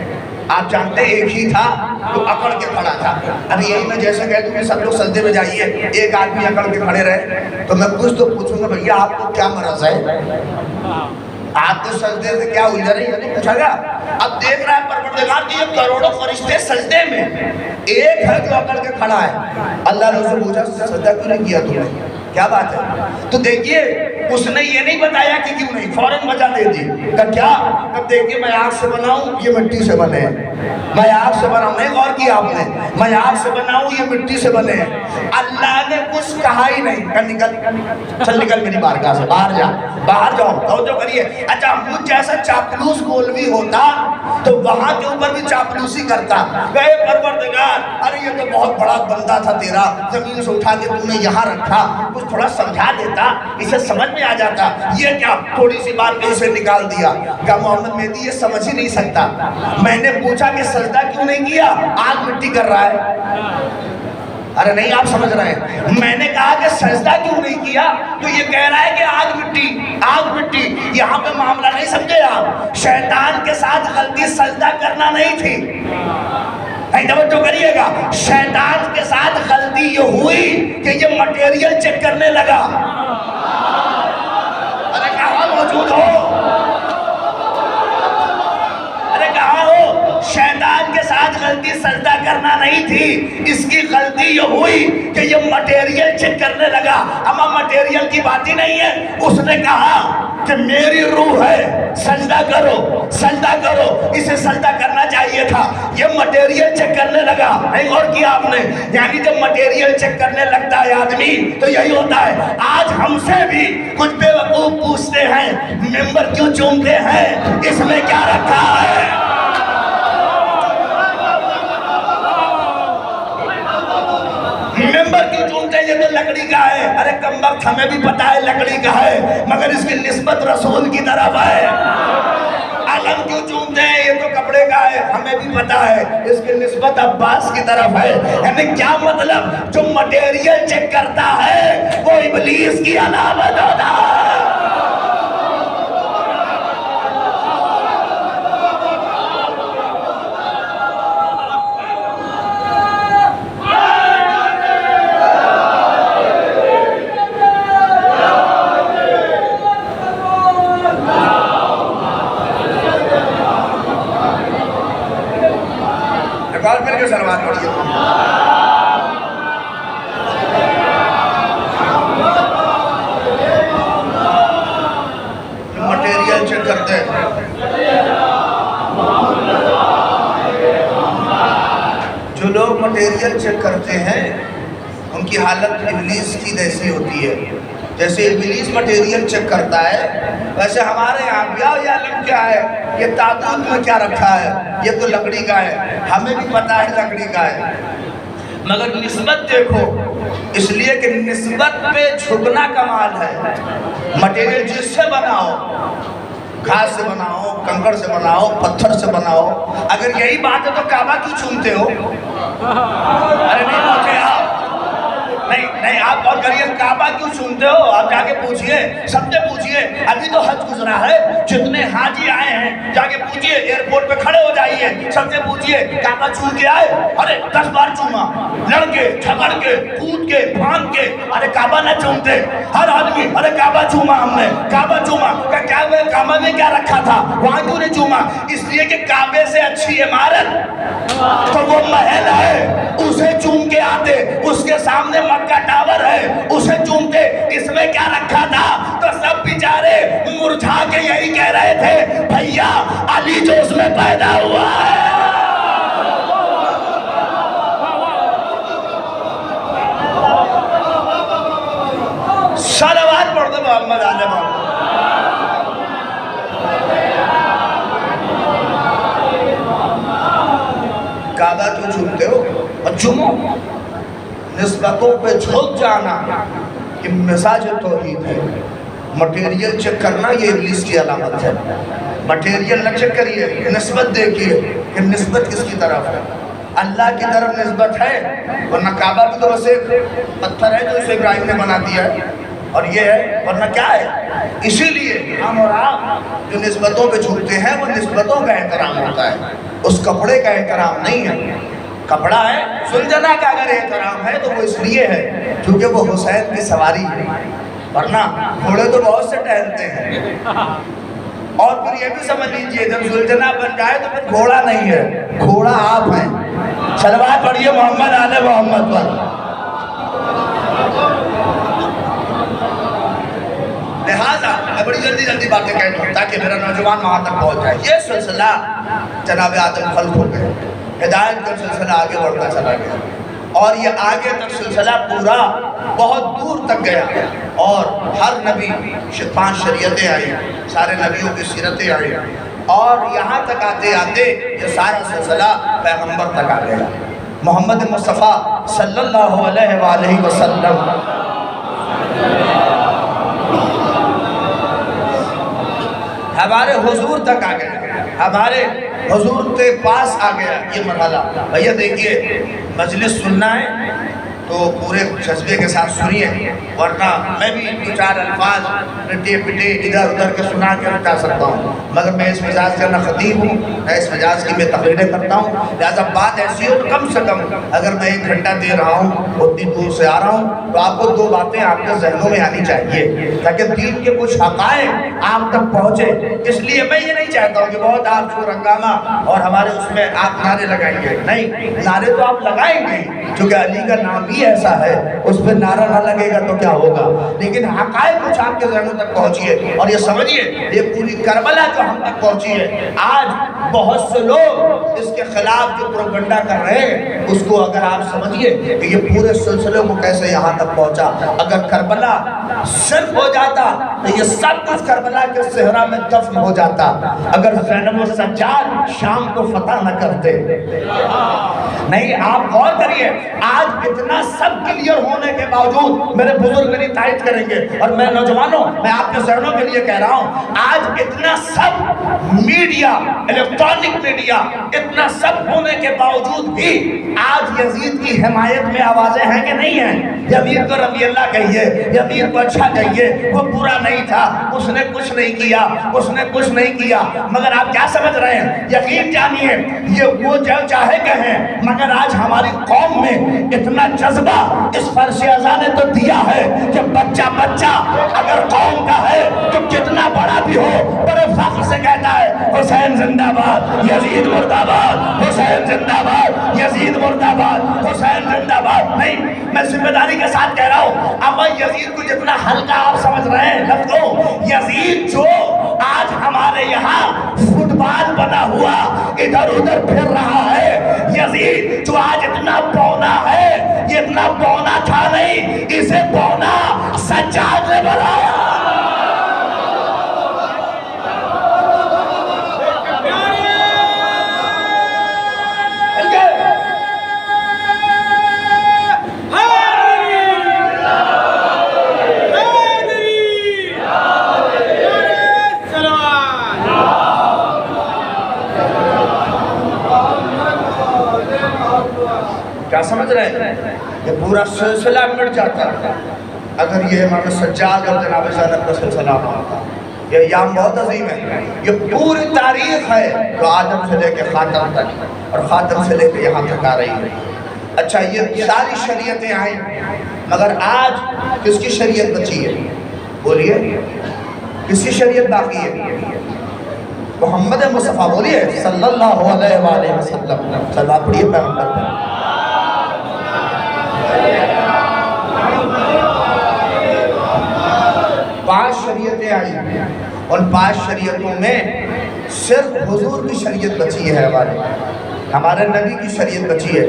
آپ جانتے ایک ہی تھا تو اکڑ کے کھڑا تھا۔ ابھی یہی میں جیسے کہہ دوں کہ سب لوگ سجدے میں جائیے، ایک آدمی اکڑ کے کھڑے رہے تو میں کچھ تو پوچھوں گا بھیا آپ کو کیا مرض ہے؟ آپ تو سجدے سے کیا الجھ رہی ہے؟ نہیں پوچھا گا۔ اب دیکھ رہا ہے پروردگار کی یہ کروڑوں فرشتے سجدے میں، ایک ہے جو اکڑ کے کھڑا ہے۔ اللہ نے اسے پوچھا سجدہ کیوں نہیں کیا تم نے؟ کیا بات ہے؟ تو دیکھیے اس نے یہ نہیں بتایا کہ کیوں نہیں، فوراً وجہ دے دی کہ کیا؟ اب دیکھیے میں آگ سے بناؤں یہ مٹی سے بنے ہیں، میں آگ سے بناؤں، نہیں غور کیا آپ نے؟ میں آگ سے بناؤں یہ مٹی سے بنے ہیں۔ اللہ نے کچھ کہا ہی نہیں کہ نکل چل نکل میری بارگاہ سے، باہر جا، باہر جاؤ، توجہ کریے۔ اچھا مجھ جیسا چاپلوس مولوی ہوتا تو وہاں کے اوپر بھی چاپلوسی کرتا، کہے پروردگار ارے یہ تو بہت بڑا بندہ تھا تیرا، زمین سے اٹھا کے تم نے یہاں رکھا، کچھ تھوڑا سمجھا دیتا، اسے سمجھ میں آ جاتا، یہ کیا تھوڑی سی بات کہیں سے نکال دیا؟ کہ محمد مہدی یہ سمجھ ہی نہیں سکتا۔ میں نے پوچھا کہ سجدہ کیوں نہیں کیا؟ آگ مٹی کر رہا ہے۔ ارے نہیں آپ سمجھ رہے ہیں، میں نے کہا کہ سجدہ کیوں نہیں کیا تو یہ کہہ رہا ہے کہ آگ مٹی، آگ مٹی۔ یہاں پہ معاملہ نہیں سمجھے آپ، شیطان کے ساتھ غلطی سجدہ کرنا نہیں تھی۔ نہیں توجہ کریے گا، شیطان کے ساتھ غلطی یہ ہوئی کہ یہ مٹیریل چیک کرنے لگا۔ ارے کہاں موجود ہو؟ ارے کہاں ہو؟ شیطان کے ساتھ غلطی سجدہ کرنا نہیں تھی، اس کی غلطی یہ ہوئی کہ یہ مٹیریل چیک کرنے لگا۔ اما مٹیریل کی بات ہی نہیں ہے، اس نے کہا کہ میری روح ہے، سجدہ کرو، سجدہ کرو، اسے سجدہ کرنا چاہیے تھا، یہ مٹیریل چیک کرنے لگا۔ نہیں غور کیا آپ نے؟ یعنی جب مٹیریل چیک کرنے لگتا ہے آدمی تو یہی ہوتا ہے۔ آج ہم سے بھی کچھ بے وقوف پوچھتے ہیں ممبر کیوں چومتے ہیں، اس میں کیا رکھا ہے؟ ممبر کیوں چونتے ہیں؟ یہ تو لکڑی کا ہے۔ ارے کمبخت ہمیں بھی پتا ہے لکڑی کا ہے مگر اس کی نسبت رسول کی طرف ہے۔ علم کیوں چونتے ہیں؟ یہ تو کپڑے کا ہے ہمیں بھی پتا ہے، اس کی نسبت عباس کی طرف ہے. یعنی کیا مطلب؟ جو مٹیریل چیک کرتا ہے وہ ابلیس کی علامت ہوتا ہے. ایک مل کے سلوات پڑھیے. مٹیریل چیک کرتے ہیں. جو لوگ مٹیریل چیک کرتے ہیں ان کی حالت ابلیس کی جیسی ہوتی ہے. جیسے ابلیس مٹیریل چیک کرتا ہے ویسے ہمارے یہاں بیاہ یا علم کیا ہے، یہ تابوت میں کیا رکھا ہے، یہ تو لکڑی کا ہے. ہمیں بھی پتا ہے لکڑی کا ہے، مگر نسبت دیکھو. اس لیے کہ نسبت پہ جھکنا کمال ہے. مٹیریل جس سے بناؤ، گھاس سے بناؤ، کنکر سے بناؤ، پتھر سے بناؤ، اگر یہی بات ہے تو کعبہ کیوں چومتے ہو؟ ارے نہیں پوچھے آپ، نہیں آپ اور کریے کعبہ کیوں چومتے ہو؟ آپ جا کے پوچھئے، سب سے پوچھئے. ابھی تو حج گزرا ہے، جتنے حاجی آئے ہیں جا کے پوچھئے، ایئرپورٹ پہ کھڑے ہو جائیے، سب سے پوچھئے کعبہ چوم کے آئے؟ ارے 10 بار چوما، لڑ کے جھگڑ کے کود کے پھاند کے. ارے کعبہ نہ چومتے ہر آدمی. ارے کعبہ چوما ہم نے، کعبہ چوما. کعبہ میں کیا رکھا تھا، وہاں کیوں نہیں چوما؟ اس لیے کہ کعبے سے اچھی عمارت تو وہ محل ہے، اسے چوم کے آتے. اس کے سامنے مکہ ٹاور ہے، اسے چومتے. اس میں کیا رکھا تھا؟ تو سب بیچارے مرجھا کے یہی کہہ رہے تھے بھیا علی جو اس میں پیدا ہوا ہے. صلوات پڑھ دو محمد آل محمد. کعبہ کیوں چومتے ہو؟ اور چومو. نسبتوں پہ جھک جانا یہ مزاج توحید ہے. مٹیریل چیک کرنا یہ ابلیس کی علامت ہے. مٹیریل نہ چیک کریے، نسبت دیکھیے کہ نسبت کس کی طرف ہے. اللہ کی طرف نسبت ہے، ورنہ کعبہ بھی تو بس ایک پتھر ہے جو اسے ابراہیم نے بنا دیا ہے، اور یہ ہے، ورنہ کیا ہے. اسی لیے ہم اور آپ جو نسبتوں پہ جھکتے ہیں وہ نسبتوں کا احترام ہوتا ہے، اس کپڑے کا احترام نہیں ہے. کپڑا ہے، سلجنا کا اگر احترام ہے تو وہ اس لیے ہے کیونکہ وہ حسین کی سواری ہے، ورنہ گھوڑے تو بہت سے ٹہلتے ہیں. اور پھر یہ بھی سمجھ لیجئے جب سلجنا بن جائے تو پھر گھوڑا نہیں ہے، گھوڑا آپ ہیں. صلوات پڑھیے محمد آل محمد پر. لہذا میں بڑی جلدی باتیں کہتا ہوں تاکہ میرا نوجوان وہاں تک پہنچ جائے. یہ سلسلہ جناب آدم خلق ہو گئے، ہدایت کا سلسلہ آگے بڑھتا چلا گیا، اور یہ آگے تک سلسلہ پورا بہت دور تک گیا، اور ہر نبی 5 شریعتیں آئی، سارے نبیوں کی سیرتیں آئی، اور یہاں تک آتے آتے یہ سارا سلسلہ پیغمبر تک آ گیا. محمد مصطفیٰ صلی اللہ علیہ وآلہ وسلم ہمارے حضور تک آ گیا، ہمارے حضور کے پاس آ گیا یہ مرحلہ. بھئیہ دیکھیے مجلس سننا ہے تو پورے جذبے کے ساتھ سنیے، ورنہ میں بھی 2-4 الفاظ رٹے پٹے ادھر ادھر کے سنا کے رٹا سکتا ہوں، مگر میں اس مزاج کا نہ خطیب ہوں نہ اس مزاج کی میں تقریریں کرتا ہوں. لہذا بات ایسی ہو تو کم سے کم اگر میں 1 گھنٹہ دے رہا ہوں، اتنی دور سے آ رہا ہوں، تو آپ کو 2 باتیں آپ کے ذہنوں میں آنی چاہیے تاکہ دین کے کچھ حقائق آپ تک پہنچے. اس لیے میں یہ نہیں چاہتا ہوں کہ بہت آپ شور ہنگامہ اور ہمارے اس میں آپ نعرے لگائیں گے. نہیں، نعرے تو آپ لگائیں گے کیونکہ علی کا نام ہی ایسا ہے، اس پہ نعرہ نہ لگے گا تو کیا ہوگا. لیکن حقائق کچھ آپ کے ذہنوں تک پہنچیے اور یہ سمجھیے یہ پوری کربلا جو ہم تک پہنچی ہے. آج بہت سے لوگ اس کے خلاف جو پروپیگنڈا کر رہے ہیں اس کو اگر آپ سمجھیے کہ یہ پورے سلسلے کو کیسے یہاں تک پہنچا. اگر کربلا صرف ہو جاتا تو یہ سب کچھ کربلا کے صحرا میں دفن ہو جاتا. اگر زینب و سجاد شام کو فتح نہ کرتے. نہیں، آپ غور کریے، آج اتنا سب کلیئر ہونے کے باوجود میرے بزرگ میری تائید کریں گے، اور میں نوجوانوں میں آپ کے ذہنوں کے لیے کہہ رہا ہوں، آج اتنا سب میڈیا، الیکٹرانک میڈیا، اتنا سب ہونے کے باوجود بھی آج یزید کی حمایت میں آوازیں ہیں کہ نہیں ہیں؟ یزید کو رضی اللہ کہیے، یزید کو اچھا کہیے، وہ برا نہیں تھا، اس نے کچھ نہیں کیا، اس نے کچھ نہیں کیا، مگر آپ کیا سمجھ رہے ہیں؟ یقین جانیے یہ وہ جو چاہے کہیں، مگر آج ہماری قوم میں اتنا جذبہ اس فرش ازاں نے تو دیا ہے کہ بچہ اگر قوم کا ہے تو کتنا بڑا بھی ہو بڑے فخر سے کہتا ہے حسین زندہ باد، یزید مردہ باد، حسین زندہ باد، یزید مردہ باد، حسین زندہ باد۔ نہیں، میں ذمہ داری کے ساتھ کہہ رہا ہوں، اما یزید کو جتنا ہلکا آپ سمجھ رہے ہیں لفظوں، یزید جو آج ہمارے یہاں فٹ بال بنا ہوا ادھر ادھر پھر رہا ہے، یزید جو آج اتنا بونا ہے، یہ اتنا بونا تھا نہیں، اسے بونا سجاد نے بنایا۔ کیا سمجھ رہے ہیں؟ یہ پورا سلسلہ مٹ جاتا اگر یہ امام سجاد اور جناب زینب کا سلسلہ ہوتا۔ یہ ایام بہت عظیم ہے، یہ پوری تاریخ ہے جو آدم سے لے کے خاتم تک اور خاتم سے لے کے یہاں تک آ رہی ہے۔ اچھا، یہ ساری شریعتیں آئیں، مگر آج کس کی شریعت بچی ہے؟ بولیے، کس کی شریعت باقی ہے؟ محمد مصطفیٰ، بولیے صلی اللہ علیہ وآلہ وسلم۔ صلوات پڑھیے پیغمبر پر۔ پانچ شریعتیں آئی، ان پانچ شریعتوں میں صرف حضور کی شریعت بچی ہے، ہمارے نبی کی شریعت بچی ہے۔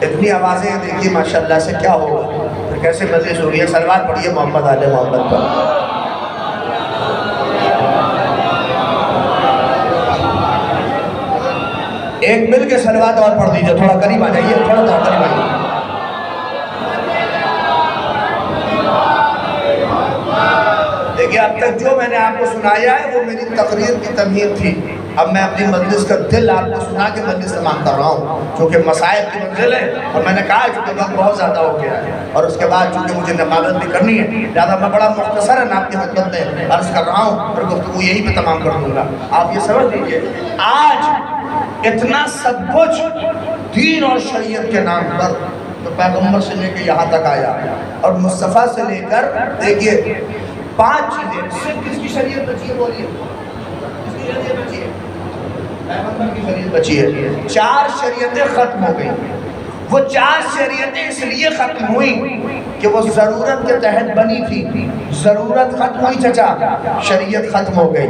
اتنی آوازیں ہیں، دیکھیے ماشاءاللہ سے کیا ہوگا، پھر کیسے مجلس ہو رہی ہے۔ صلوات پڑھیے محمد آل محمد پر۔ ایک مل کے صلوات اور پڑھ دیجئے، تھوڑا قریب آ جائیے، تھوڑا قریب آئیے۔ دیکھیے اب تک جو میں نے آپ کو سنایا ہے وہ میری تقریر کی تمہید تھی، اب میں اپنی مجلس کا دل آپ کو سنا کے مجلس تمام کر رہا ہوں، چونکہ مسائل کی منزل ہے اور میں نے کہا چونکہ وقت بہت زیادہ ہو گیا ہے اور اس کے بعد چونکہ مجھے نمازت بھی کرنی ہے، لہٰذا میں بڑا مختصراً آپ کی خدمت میں عرض کر رہا ہوں اور گفتگو یہی پہ تمام کر دوں گا۔ آپ یہ سمجھ لیجیے، آج اتنا سب کچھ دین اور شریعت کے نام پر تو پیغمبر سے لے کے یہاں تک آیا اور مصطفیٰ سے لے کر دیکھیے پانچ چیزیں صرف کس کی شریعت بچی ہے؟ بولیے، کس کی شریعت بچی ہے؟ پیغمبر کی شریعت بچی ہے۔ چار شریعتیں ختم ہو گئی، وہ چار شریعتیں اس لیے ختم ہوئی کہ وہ ضرورت کے تحت بنی تھی، ضرورت ختم ہوئی چچا، شریعت ختم ہو گئی،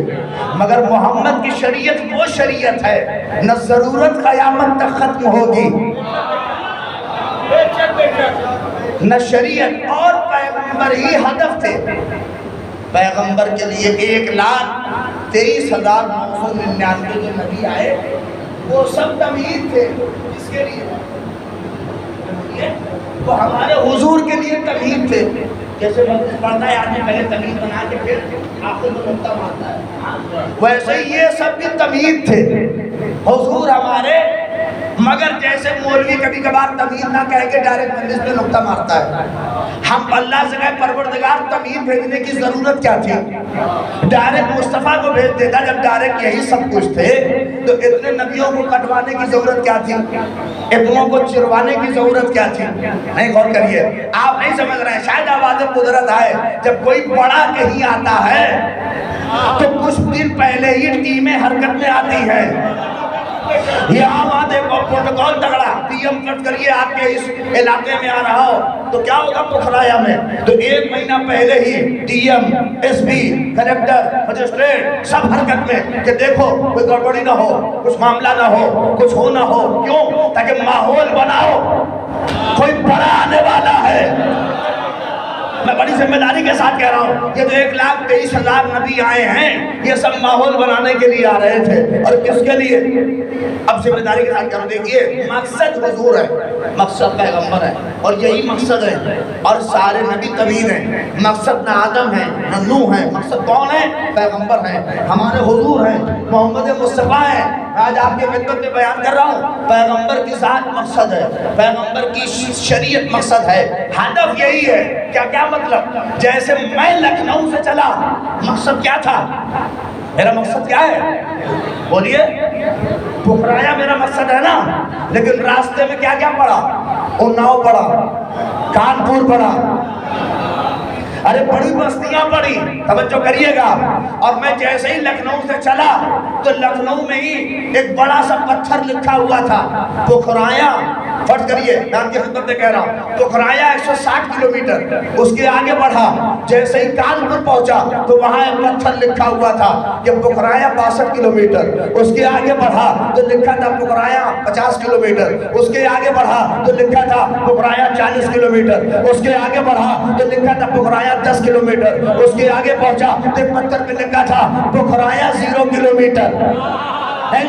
مگر محمد کی شریعت وہ شریعت ہے نہ ضرورت قیامت تک ختم ہوگی، نہ شریعت اور پیغمبر ہی ہدف تھے۔ پیغمبر کے لیے 1,23,999 جو نبی آئے وہ سب تمہید تھے، کس کے لیے؟ وہ ہمارے حضور کے لیے تمہید تھے۔ جیسے مجلس پڑھتا ہے آدمی پہلے تمہید بنا کے پھر آخر میں نقطہ مارتا ہے، ویسے ہی یہ سب بھی تمہید تھے حضور ہمارے، مگر جیسے مولوی کبھی کبھار تمہید نہ کہہ کے ڈائریکٹ مجلس میں نقطہ مارتا ہے، ہم اللہ سے کہے پروردگار تمہید بھیجنے کی ضرورت کیا تھی؟ ڈائریکٹ مصطفیٰ کو بھیج دیتا جب ڈائریکٹ یہی سب کچھ تھے، تو اتنے نبیوں کو کٹوانے کی ضرورت کیا تھی؟ اتنوں کو چروانے کی ضرورت کیا تھی؟ نہیں، غور کریے، آپ نہیں سمجھ رہے ہیں، شاید آواز قدرت آئے، جب کوئی بڑا کہیں آتا ہے تو کچھ دن پہلے ہی ٹیمیں حرکت میں آتی ہیں۔ یہ آواز کو پروٹوکول تگڑا، پی ایم کٹ کریے آپ کے اس علاقے میں آ رہا ہو تو کیا ہوگا پکھرایا میں، تو 1 مہینہ پہلے ہی D M, S P, collector, magistrate سب حرکت میں کہ دیکھو کوئی گڑبڑی نہ ہو، کچھ معاملہ نہ ہو، کچھ ہو نہ ہو، کیوں؟ تاکہ ماحول بناؤ، کوئی بڑا آنے والا ہے۔
میں بڑی ذمہ داری کے ساتھ کہہ رہا ہوں، یہ تو 1,23,000 نبی آئے ہیں، یہ سب ماحول بنانے کے لیے آ رہے تھے، اور کس کے لیے؟ اب ذمہ داری کے ساتھ کہہ رہا ہوں، دیکھیے مقصد حضور ہے، مقصد پیغمبر ہے، اور یہی مقصد ہے، اور سارے نبی طویل ہیں، مقصد نہ آدم ہے نہ نوح ہے، مقصد کون ہے؟ پیغمبر ہیں، ہمارے حضور ہیں، محمد مصطفیٰ ہیں۔ آج آپ کے خدمت میں بیان کر رہا ہوں، پیغمبر کی ذات مقصد ہے، پیغمبر کی شریعت مقصد ہے، ہدف یہی ہے۔ کیا مطلب؟ جیسے میں لکھنؤ سے چلا، مقصد کیا تھا؟ میرا مقصد کیا ہے؟ بولیے۔ پکرایا میرا مقصد ہے نا، لیکن راستے میں کیا کیا پڑا؟ اناؤ پڑا، کانپور پڑا، ارے بڑی بستیاں پڑی، توجہ کریے گا۔ اور میں جیسے ہی لکھنؤ سے چلا تو لکھنؤ میں ہی ایک بڑا سا پتھر لکھا ہوا تھا، پکرایا، فرض کریے، نام کی خدمت میں کہہ رہا ہوں، پکرایا 160 کلومیٹر، اس کے آگے بڑھا، جیسے ہی کانپور پہنچا تو وہاں ایک پتھر لکھا ہوا تھا کہ پکرایا 62 کلومیٹر، اس کے آگے بڑھا تو لکھا تھا پکرایا 50 کلومیٹر، اس کے آگے بڑھا تو لکھا تھا پکرایا 40 کلومیٹر، اس کے آگے بڑھا تو لکھا تھا پکرایا 10 کلومیٹر، اس کے آگے پہنچا تو ایک پتھر پہ لکھا تھا پکرایا 0 کلومیٹر۔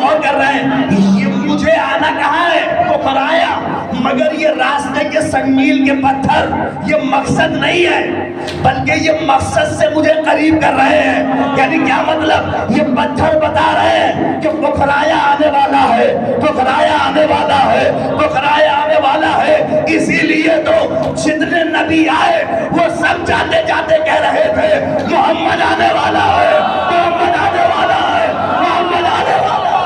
اور کر رہے ہیں، یہ مجھے آنا کہاں ہے؟ پکرایا، مگر یہ راستے کے سنگمیل کے پتھر یہ مقصد نہیں ہے، بلکہ یہ مقصد سے مجھے قریب کر رہے ہیں۔ یعنی کیا مطلب؟ یہ پتھر بتا رہے ہیں کہ پکرایا آنے والا ہے، پکرایا آنے والا ہے، پکرایا آنے والا ہے۔ اسی لیے تو جتنے نبی آئے وہ سب جاتے جاتے کہہ رہے تھے محمد آنے والا ہے، محمد آنے والا ہے، محمد آنے والا ہے۔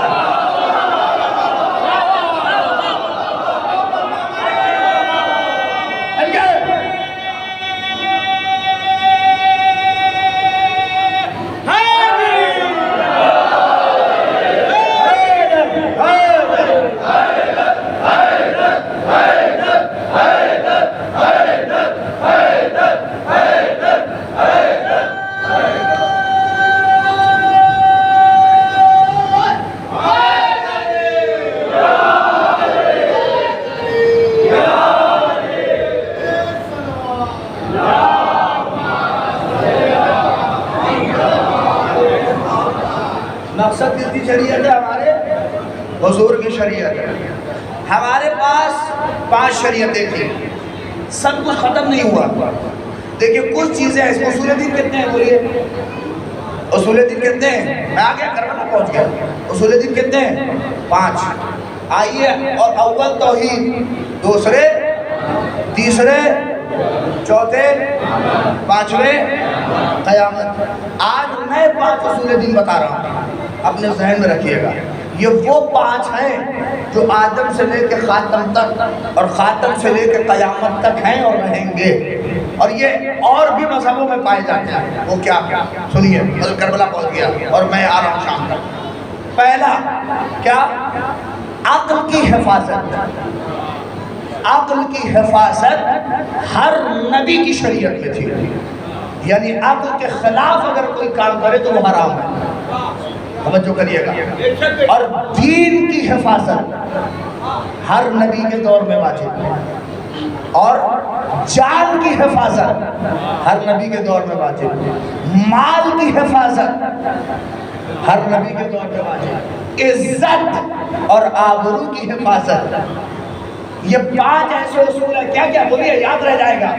مقصد کس کی شریعت ہے؟ ہمارے حضور کی شریعت ہے۔ ہمارے پاس 5 شریعتیں تھیں، سب کچھ ختم نہیں ہوا۔ دیکھیں کچھ چیزیں ہیں، اس کو اصول دین کہتے ہیں، بولیے اصول دین کہتے ہیں۔ میں آگے کربلا پہنچ گیا، اصول دین کہتے ہیں 5۔ آئیے، اور اول توحید، دوسرے، تیسرے، چوتھے، پانچویں قیامت۔ آج میں 5 اصول دین بتا رہا ہوں، اپنے ذہن میں رکھیے گا۔ یہ وہ 5 ہیں جو آدم سے لے کے خاتم تک اور خاتم سے لے کے قیامت تک ہیں اور رہیں گے، اور یہ اور بھی مذہبوں میں پائے جاتے ہیں۔ وہ کیا؟ سنیے، میں کربلا پہنچ گیا اور میں آ رہا ہوں شام تک۔ پہلا کیا؟ عقل کی حفاظت۔ عقل کی حفاظت ہر نبی کی شریعت میں تھی، یعنی عقل کے خلاف اگر کوئی کام کرے تو وہ حرام ہے، توجہ کریے گا۔ اور دین کی حفاظت ہر نبی کے دور میں واجب ہے، اور جان کی حفاظت ہر نبی کے دور میں واجب ہے، مال کی حفاظت ہر نبی کے دور میں واجب ہے، عزت اور آبرو کی حفاظت۔ یہ 5 ایسے اصول ہیں، کیا کیا بولیے، یاد رہ جائے گا۔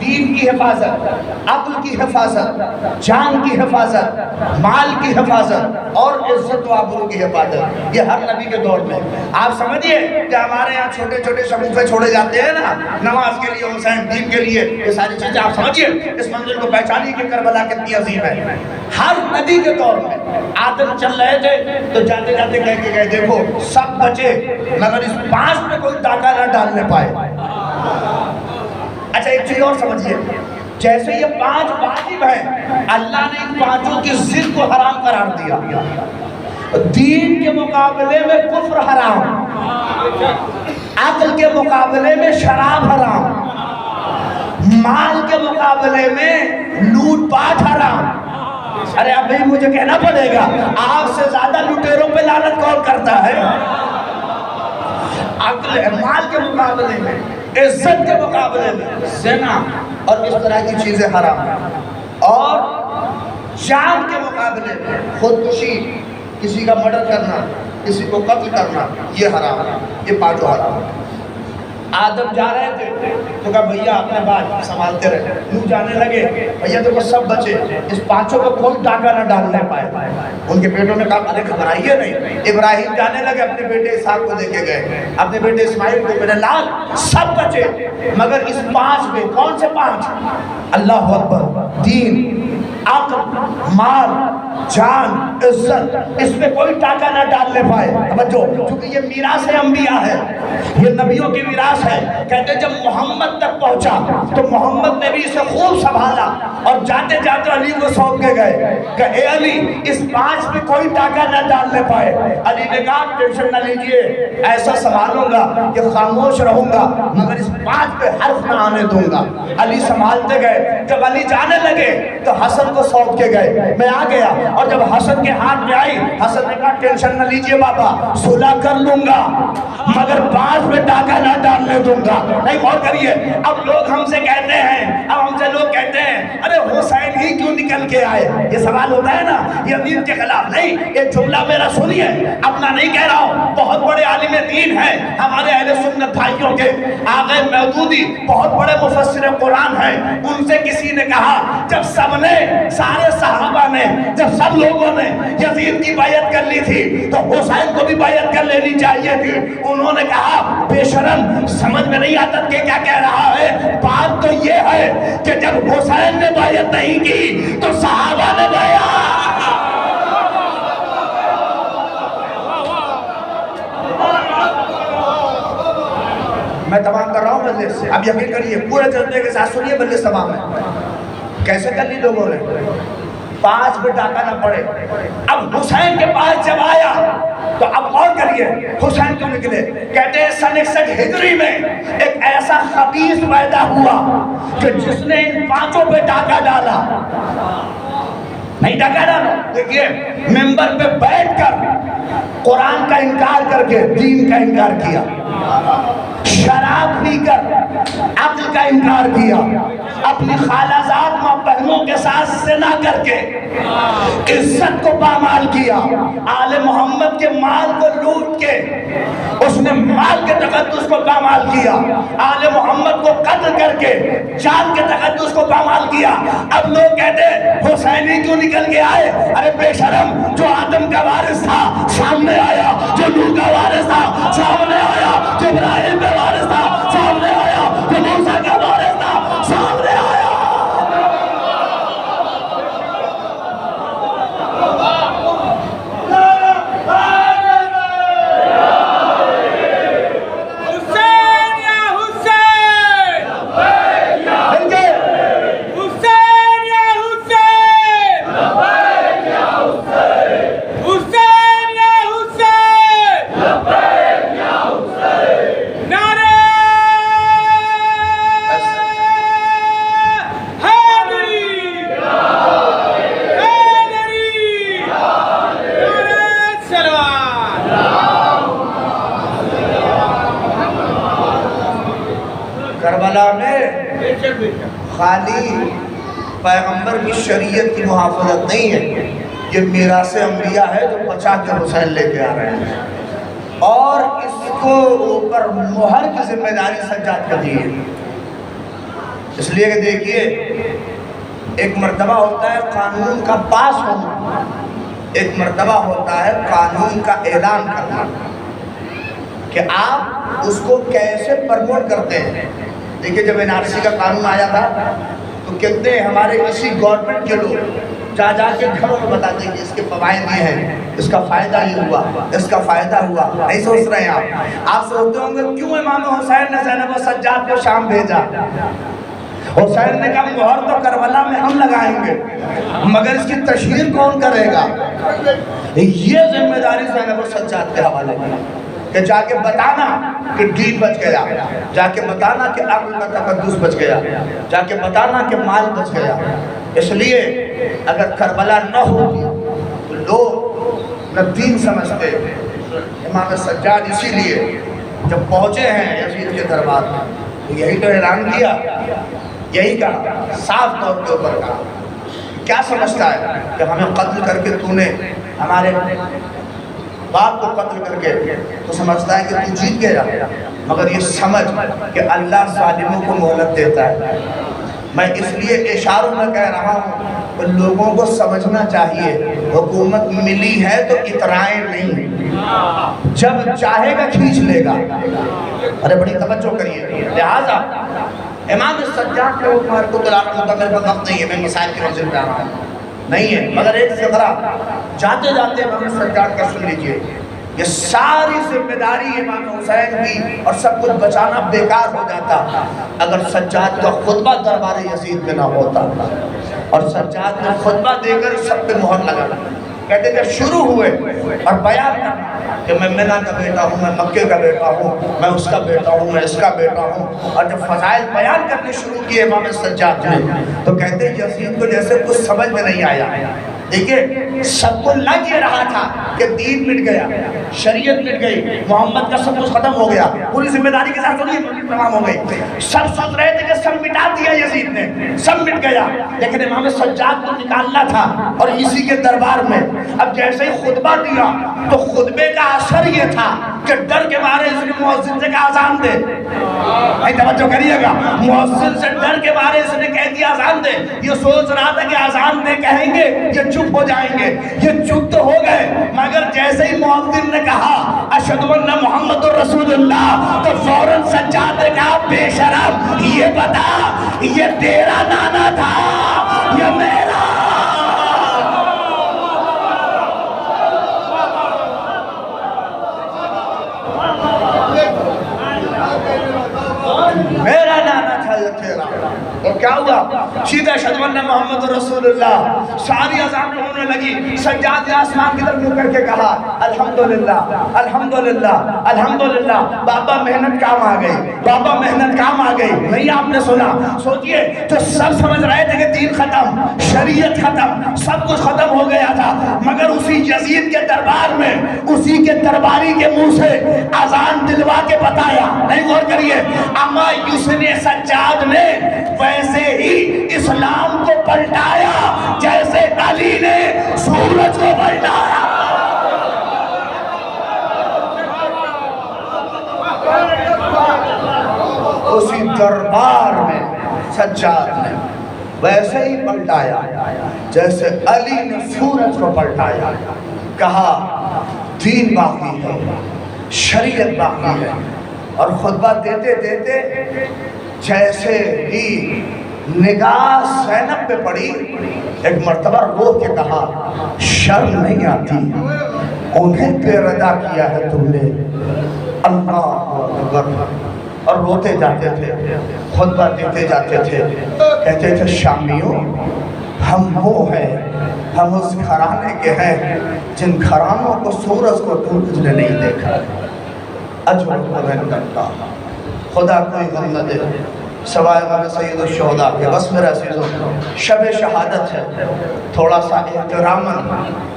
دین کی حفاظت، عقل کی حفاظت، جان کی حفاظت، مال کی حفاظت اور عزت و آبرو کی حفاظت، یہ ہر نبی کے دور میں۔ آپ سمجھیے کہ ہمارے یہاں چھوٹے چھوٹے شگوفے چھوڑے جاتے ہیں نا، نماز کے لیے، حسین دین کے لیے، یہ ساری چیزیں آپ سمجھیے، اس منزل کو پہچانی کہ کربلا کتنی عظیم ہے۔ ہر نبی کے دور میں آدم چل رہے تھے تو جاتے جاتے کہہ کے گئے دیکھو سب بچے مگر اس 5 میں کوئی ڈاکہ نہ ڈالنے پائے۔ اچھا ایک چیز اور سمجھیے، جیسے یہ 5 واجب ہیں، اللہ نے ان 5 کی ضد کو حرام قرار دیا۔ دین کے مقابلے میں کفر حرام، عقل کے مقابلے میں شراب حرام، مال کے مقابلے میں لوٹ پاٹ حرام۔ ارے اب بھی مجھے کہنا پڑے گا، آپ سے زیادہ لٹیروں پہ لعنت کون کرتا ہے؟ عقل مال کے مقابلے میں عزت کے مقابلے میں زنا اور اس طرح کی چیزیں حرام ہیں، اور جان کے مقابلے میں خودکشی، کسی کا مرڈر کرنا، کسی کو قتل کرنا، یہ حرام ہے، یہ پانچوں حرام ہے۔ آدم جا رہے تھے تو کہا بھیا اپنے بات سنبھالتے رہے، یوں جانے لگے بھیا دیکھو سب بچے، اس پانچوں کو کوئی ڈاکہ نہ ڈالنے پائے۔ ان کے بیٹوں نے کہا ارے گھبرائیے نہیں۔ ابراہیم جانے لگے، اپنے بیٹے اسحاق کو دے کے گئے، اپنے بیٹے اسماعیل کو، میرے لال سب بچے مگر اس پانچ میں۔ کون سے پانچ؟ اللہ اکبر، دین، عقل، مال، جان، عزت، اس میں کوئی ٹاکہ نہ ڈالنے پائے۔ توجہ، چونکہ یہ میراث انبیاء ہے، یہ نبیوں کی میراث ہے۔ کہتے جب محمد تک پہنچا تو محمد نے بھی اسے خوب سنبھالا اور جاتے جاتے علی کو سونپ کے گئے کہ اے علی اس پانچ میں کوئی ٹاکہ نہ ڈالنے پائے۔ علی نے کہا ٹینشن نہ لیجئے، ایسا سنبھالوں گا کہ خاموش رہوں گا مگر اس پانچ پہ حرف نہ آنے دوں گا۔ علی سنبھالتے گئے، جب علی جانے لگے تو حسن کو سونپ کے گئے، میں آ گیا، اور جب حسن کے ہاتھ میں آئی حسن نے کہا ٹینشن نہ لیجئے بابا، صلح کر لوں گا مگر پانچ میں ٹاکہ نہ ڈالنے دوں گا۔ نہیں غور کریے، اب لوگ ہم سے کہتے ہیں، اب ہم سے لوگ کہتے ہیں ارے حسین ہی کیوں نکل کے آئے؟ یہ سوال ہوتا ہے نا، یہ دین کے خلاف نہیں۔ یہ جملہ میرا سنیے، اپنا نہیں کہہ رہا ہوں، بہت بڑے عالم دین ہیں ہمارے اہل سنت بھائیوں کے، آغا مودودی بہت بڑے مفسر قرآن ہیں، ان سے کسی نے کہا جب سب نے، سارے صحابہ نے، جب سب لوگوں نے یزید کی بیعت کر لی تھی تو حسین کو بھی بیعت کر لینی چاہیے تھی۔ انہوں نے کہا بے شرم، سمجھ میں نہیں آتا کہ کیا کہہ رہا ہے؟ بات تو یہ ہے کہ جب حسین نے بیعت نہیں کی تو صحابہ نے بیعت۔ میں تمام کر رہا ہوں مجلس سے، اب یقین کریے پورے جلدے کے ساتھ سنیے، مجلس تمام ہے۔ کیسے کر لی لوگوں نے؟ پانچ پہ ٹاکہ نہ پڑے۔ اب حسین کے پاس جب آیا تو اب غور کریے حسین کیوں نکلے؟ کہتے ہیں سن 61 ہجری میں ایک ایسا خبیث پیدا ہوا کہ جس نے ان پانچوں پہ ٹاکہ ڈالا۔ نہیں ٹاکہ ڈالا، دیکھیے ممبر پہ بیٹھ کر قرآن کا انکار کر کے دین کا انکار کیا، شراب پی کر عقل کا انکار کیا، اپنی خالہ زاد ماں بہنوں کے ساتھ زنا کر کے عزت کو پامال کیا، آل محمد کے مال کو لوٹ کے اس نے مال کے تقدس کو پامال کیا، آل محمد کو قتل کر کے جان کے تقدس کو پامال کیا۔ اب لوگ کہتے ہیں حسینی کیوں نکل کے آئے؟ ارے بے شرم، جو آدم کا وارث تھا سامنے آیا، جو نوح کا وارث تھا سامنے آیا، جو ابراہیم کا وارث تھا سامنے آیا، جو موسیٰ کا وارث تھا سامنے آیا۔ کربلا میں خالی پیغمبر کی شریعت کی محافظت نہیں ہے، یہ میراث انبیاء ہے جو بچا کے حسین لے کے آ رہے ہیں، اور اس کو اوپر مہر کی ذمہ داری سجاد پر دی ہے۔ اس لیے کہ دیکھیے ایک مرتبہ ہوتا ہے قانون کا پاس ہونا، ایک مرتبہ ہوتا ہے قانون کا اعلان کرنا، کہ آپ اس کو کیسے پرموٹ کرتے ہیں۔ دیکھیں جب NRC کا قانون آیا تھا تو کتنے ہمارے کسی گورنمنٹ کے لوگ جا جا کے گھروں میں بتاتے ہیں کہ اس کے فوائد یہ ہیں، اس کا فائدہ یہ ہوا، اس کا فائدہ ہوا۔ نہیں سوچ رہے ہیں آپ سوچتے ہوں گے کیوں امام حسین نے زینب و سجاد کو شام بھیجا؟ حسین نے کہا مہر تو کربلا میں ہم لگائیں گے مگر اس کی تشہیر کون کرے گا؟ یہ ذمہ داری زینب و سجاد کے حوالے کی کہ جا کے بتانا کہ دین بچ گیا، جا کے بتانا کہ عقل کا تقدس بچ گیا، جا کے بتانا کہ مال بچ گیا۔ اس لیے اگر کربلا نہ ہوتی تو لوگ نہ دین سمجھتے۔ امام سجاد اسی لیے جب پہنچے ہیں یزید کے دربار میں یہی تو اعلان کیا، یہی کہا صاف طور کے اوپر کہا. کیا سمجھتا ہے کہ ہمیں قتل کر کے تو نے ہمارے باپ کو قتل کر کے تو سمجھتا ہے کہ تو جیت گیا؟ مگر یہ سمجھ کہ اللہ ظالموں کو مہلت دیتا ہے. میں اس لیے اشاروں میں کہہ رہا ہوں کہ لوگوں کو سمجھنا چاہیے حکومت ملی ہے تو اترائیں نہیں، جب چاہے گا کھینچ لے گا. ارے بڑی توجہ کریے. لہٰذا امام سجاد کے عمر کو دلانا ہوتا، میرے پاس وقت نہیں ہے، میں مسائل کی منزل پہ آ رہا ہوں نہیں ہے، مگر ایک فقرہ جاتے جاتے امام سجاد کا سن لیجئے. یہ ساری ذمہ داری امام حسین کی اور سب کچھ بچانا بیکار ہو جاتا اگر سجاد کا خطبہ دربار یزید میں نہ ہوتا. اور سجاد نے خطبہ دے کر سب پہ مہر لگا. کہتے کہ شروع ہوئے اور بیان کرنا کہ میں منہ کا بیٹا ہوں، میں مکے کا بیٹا ہوں، میں اس کا بیٹا ہوں، میں اس کا بیٹا ہوں. اور جب فضائل بیان کرنے شروع کیے امام سجاد نے تو کہتے یزید کو جیسے کچھ سمجھ میں نہیں آیا. دیکھیں سب کو لگ یہ رہا تھا کہ دین مٹ گیا، شریعت مٹ گئی، محمد کا سب کچھ ختم ہو گیا، پوری ذمہ داری کے ساتھ تمام ہو گئی. سب سوچ رہے تھے کہ سب مٹا دیا یزید نے، سب مٹ گیا. لیکن امام سجاد کو نکالنا تھا اور اسی کے دربار میں اب جیسے ہی خطبہ دیا تو خطبے کا اثر یہ تھا کہ ڈر کے مارے اس نے مؤذن سے کہا اذان دے. توجہ کریے گا، مؤذن سے ڈر کے مارے اس نے کہہ دیا اذان دے. یہ سوچ رہا تھا کہ اذان دے کہیں گے یہ چپ ہو جائیں گے، یہ چپ تو ہو گئے. مگر جیسے ہی مؤذن نے کہا اشہدو ان محمد رسول اللہ تو فوراً سجاد نے کہا بے شرم یہ بتا یہ تیرا نانا تھا یہ میرا. میرا نانا تھا یہ تیرا. اور کیا ہوا؟ سیدھا اشہدو ان محمد رسول اللہ. ساری اذان ہونے لگی. سجاد نے آسمان کی طرف منہ کر کے کہا الحمدللہ الحمدللہ الحمدللہ. بابا محنت کام آ گئی، بابا محنت کام آ گئی. نہیں آپ نے سنا؟ سوچئے تو سب سمجھ رہے تھے کہ دین ختم، شریعت ختم، سب کچھ ختم ہو گیا تھا. مگر اسی یزید کے دربار میں اسی کے درباری کے منہ سے اذان دلوا کے بتایا. نہیں غور کریے، اما یوسف سجاد نے ویسے ہی اسلام کو پلٹایا جیسے علی نے سورج کو پلٹایا. اسی دربار میں سجاد نے ویسے ہی پلٹایا جیسے علی نے سورج کو پلٹایا. کہا دین باقی ہے، شریعت باقی ہے. اور خطبہ دیتے دیتے جیسے ہی نگاہ زینب پہ پڑی ایک مرتبہ رو کے کہا شرم نہیں آتی انہیں بے ردا کیا ہے تم نے. اللہ اکبر. اور روتے جاتے تھے، خطبہ دیتے جاتے تھے. کہتے تھے شامیوں ہم وہ ہیں، ہم اس گھرانے کے ہیں جن گھرانوں کو سورج کو تم نے نہیں دیکھا. اجر کو کرتا خدا کوئی غم نہ دے سوائے غم سید الشہداء کے. بس میرا عزیزوں شب شہادت ہے، تھوڑا سا احتراماً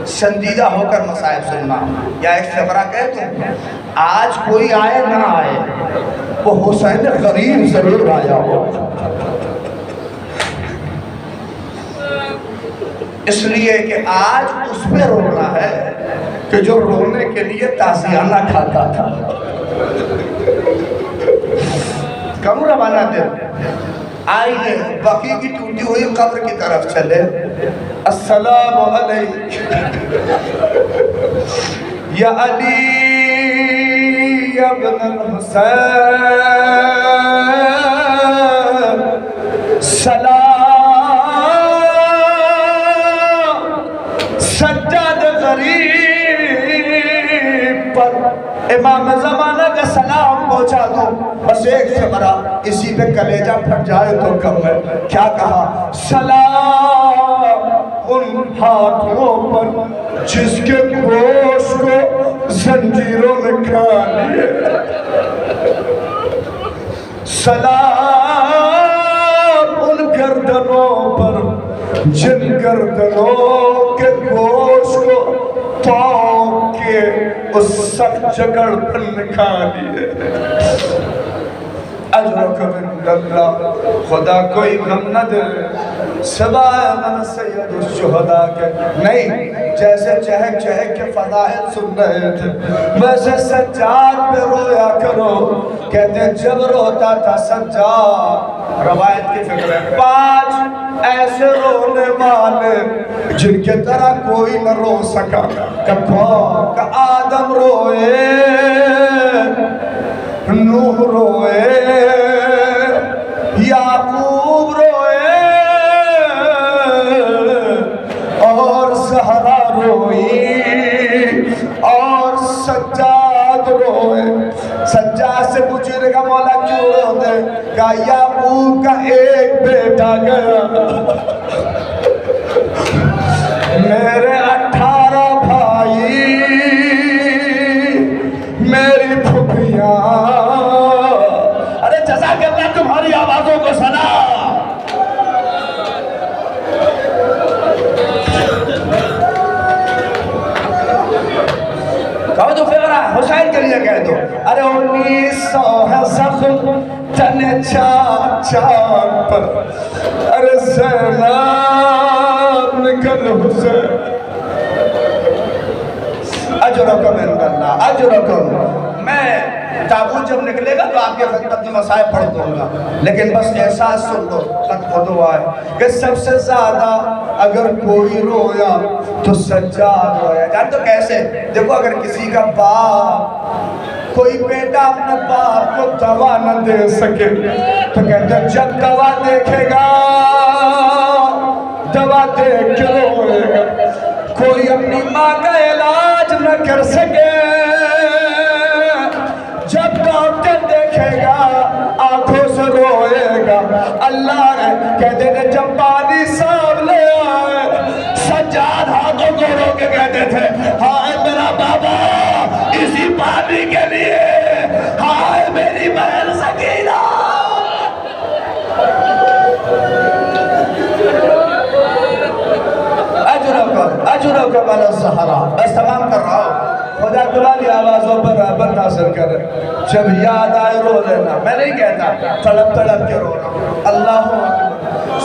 سنجیدہ ہو کر مسائل سننا. یا ایک فقرہ کہہ دوں، آج کوئی آئے نہ آئے وہ حسین غریب ضرور آیا ہو. اس لیے کہ آج اس پہ رونا ہے کہ جو رونے کے لیے تازیانہ کھاتا تھا. کم روانہ دل. آئیے بقی کی ٹوٹی ہوئی قبر کی طرف چلے. السلام علیکم یا علی ابن الحسین سلام. سجاد غریب پر امام زمانہ کا سلام پہنچا دو. بس ایک فقرہ اسی پہ کلیجہ پھٹ جائے تو کم ہے. کیا کہا؟ سلام ان ہاتھوں پر جس کے گوشت کو زنجیروں میں کھا لیے. سلام ان گردنوں پر جن گردنوں کے گوشت کو پاؤں کے اس سخت جگڑ پر نکھا لیے.
اجرکم عند اللہ، خدا کوئی غم نہ دے سوائے من سید الشہداء کے۔ نہیں، جیسے چہک چہک کے فضائل سن رہے تھے ویسے سجاد پہ رویا کرو۔ کہتے جب روتا تھا سجاد، روایت کی فکر ہے، 5 ایسے رونے والے جن کے طرح کوئی نہ رو سکا۔ کہ آدم روئے، نوح روئے، یعقوب روئے، اور زہرا روئی، اور سجاد روئے۔ سجاد سے پوچھنے کا مولا کیوں روتے؟ کہا یعقوب کا ایک بیٹا گیا، میرے 18 بھائی، میری پھپھیاں۔ ارے جزاک اللہ تمہاری آوازوں کو سنا۔ کہو تو فقرہ حسین کے لیے کہہ دو۔ ارے 1900 ہے زخم تن چاک پر، ارے زینب نکل حسین۔ اجرکم عند اللہ، اجرکم۔ میں تابوت جب نکلے گا تو آپ کے خدمت میں مسائل پڑھ دوں گا، لیکن بس احساس سن لو، خط دعا ہے کہ سب سے زیادہ اگر کوئی رویا تو سجاد رویا۔ جان تو کیسے؟ دیکھو اگر کسی کا باپ، کوئی بیٹا اپنے باپ کو دوا نہ دے سکے تو کہتے ہیں جب دوا دیکھے گا، دوا دیکھ کے روئے گا۔ کوئی اپنی ماں کا علاج نہ کر سکے، جب ڈاکٹر دیکھے گا آنکھوں سے روئے گا۔ اللہ نے کہتے تھے جب پانی صاحب لے آئے، سجاد ہاتھوں کو رو کے کہتے تھے ہائے میرا بابا اسی پانی کے لیے، ہائے میری بہن سکینہ۔ اجرکم علی الزہراء۔ بس تمام کر رہا ہوں، خدا تمہاری آوازوں پر رحمت حاصل کرے۔ جب یاد آئے رو لینا، میں نہیں کہتا تڑپ تڑپ کے رونا۔ اللہ اکبر۔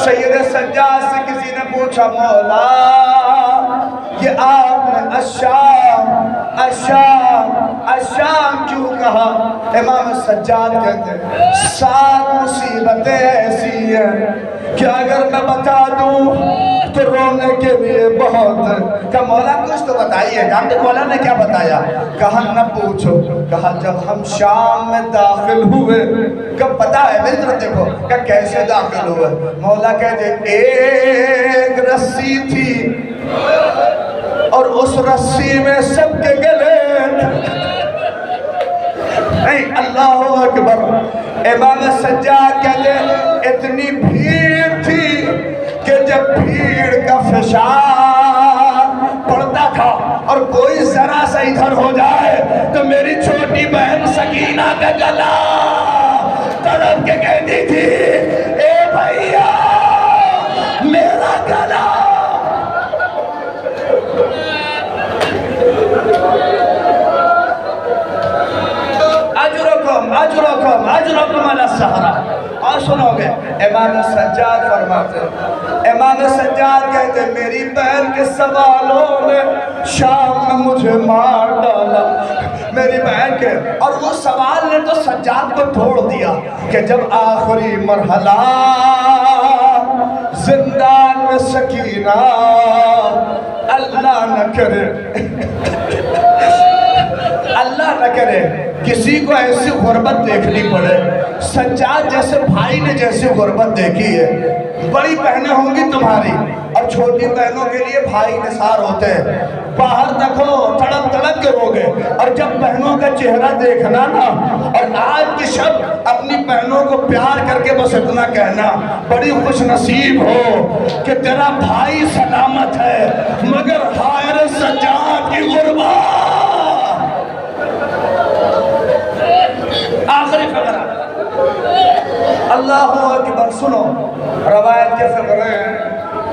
سید سجاد سے کسی نے پوچھا مولا یہ آپ نے الشام الشام الشام کیوں کہا؟ امام سجاد کہتے ہیں 7 مصیبتیں ایسی ہیں کہ اگر میں بتا دوں تو رونے کے لیے بہت ہے۔ کہ مولا کچھ تو بتائیے۔ جانتے مولا نے کیا بتایا؟ کہا نہ پوچھو۔ کہا جب ہم شام میں داخل ہوئے، کب پتا ہے میری طرف دیکھو کہ کیسے داخل ہوئے؟ مولا کہتے ایک رسی تھی اور اس رسی میں سب کے گلے نہیں۔ اللہ اکبر۔ امام سجاد کہتے اتنی بھیڑ تھی کہ جب بھیڑ کا فشار پڑتا تھا اور کوئی ذرا سا ادھر ہو جائے تو میری چھوٹی بہن سکینہ کا گلا تڑپ کے کہتی تھی اے بھائیا میرا گلا۔ اجرکم علی الزہراء۔ اور سنو گے امام سجاد فرماتے ہیں، امام سجاد کہتے ہیں میری بہن کے سوالوں نے شام میں مجھے مار ڈالا، میری بہن کے، اور وہ سوال نے تو سجاد کو توڑ دیا کہ جب آخری مرحلہ زندان میں سکینہ اللہ نہ کرے اللہ نہ کرے کسی کو ایسی غربت دیکھنی پڑے، سجاد جیسے بھائی نے جیسی غربت دیکھی ہے۔ بڑی بہنیں ہوں گی تمہاری اور چھوٹی بہنوں کے لیے بھائی نثار ہوتے ہیں، باہر دیکھو تڑپ تڑپ کے روگے، اور جب بہنوں کا چہرہ دیکھنا نا، اور آج کی شب اپنی بہنوں کو پیار کر کے بس اتنا کہنا بڑی خوش نصیب ہو کہ تیرا بھائی سلامت ہے، مگر ہائے سجاد کی غربت۔ آخری فقرہ اللہ اکبر۔ سنو روایت کے فقرے ہیں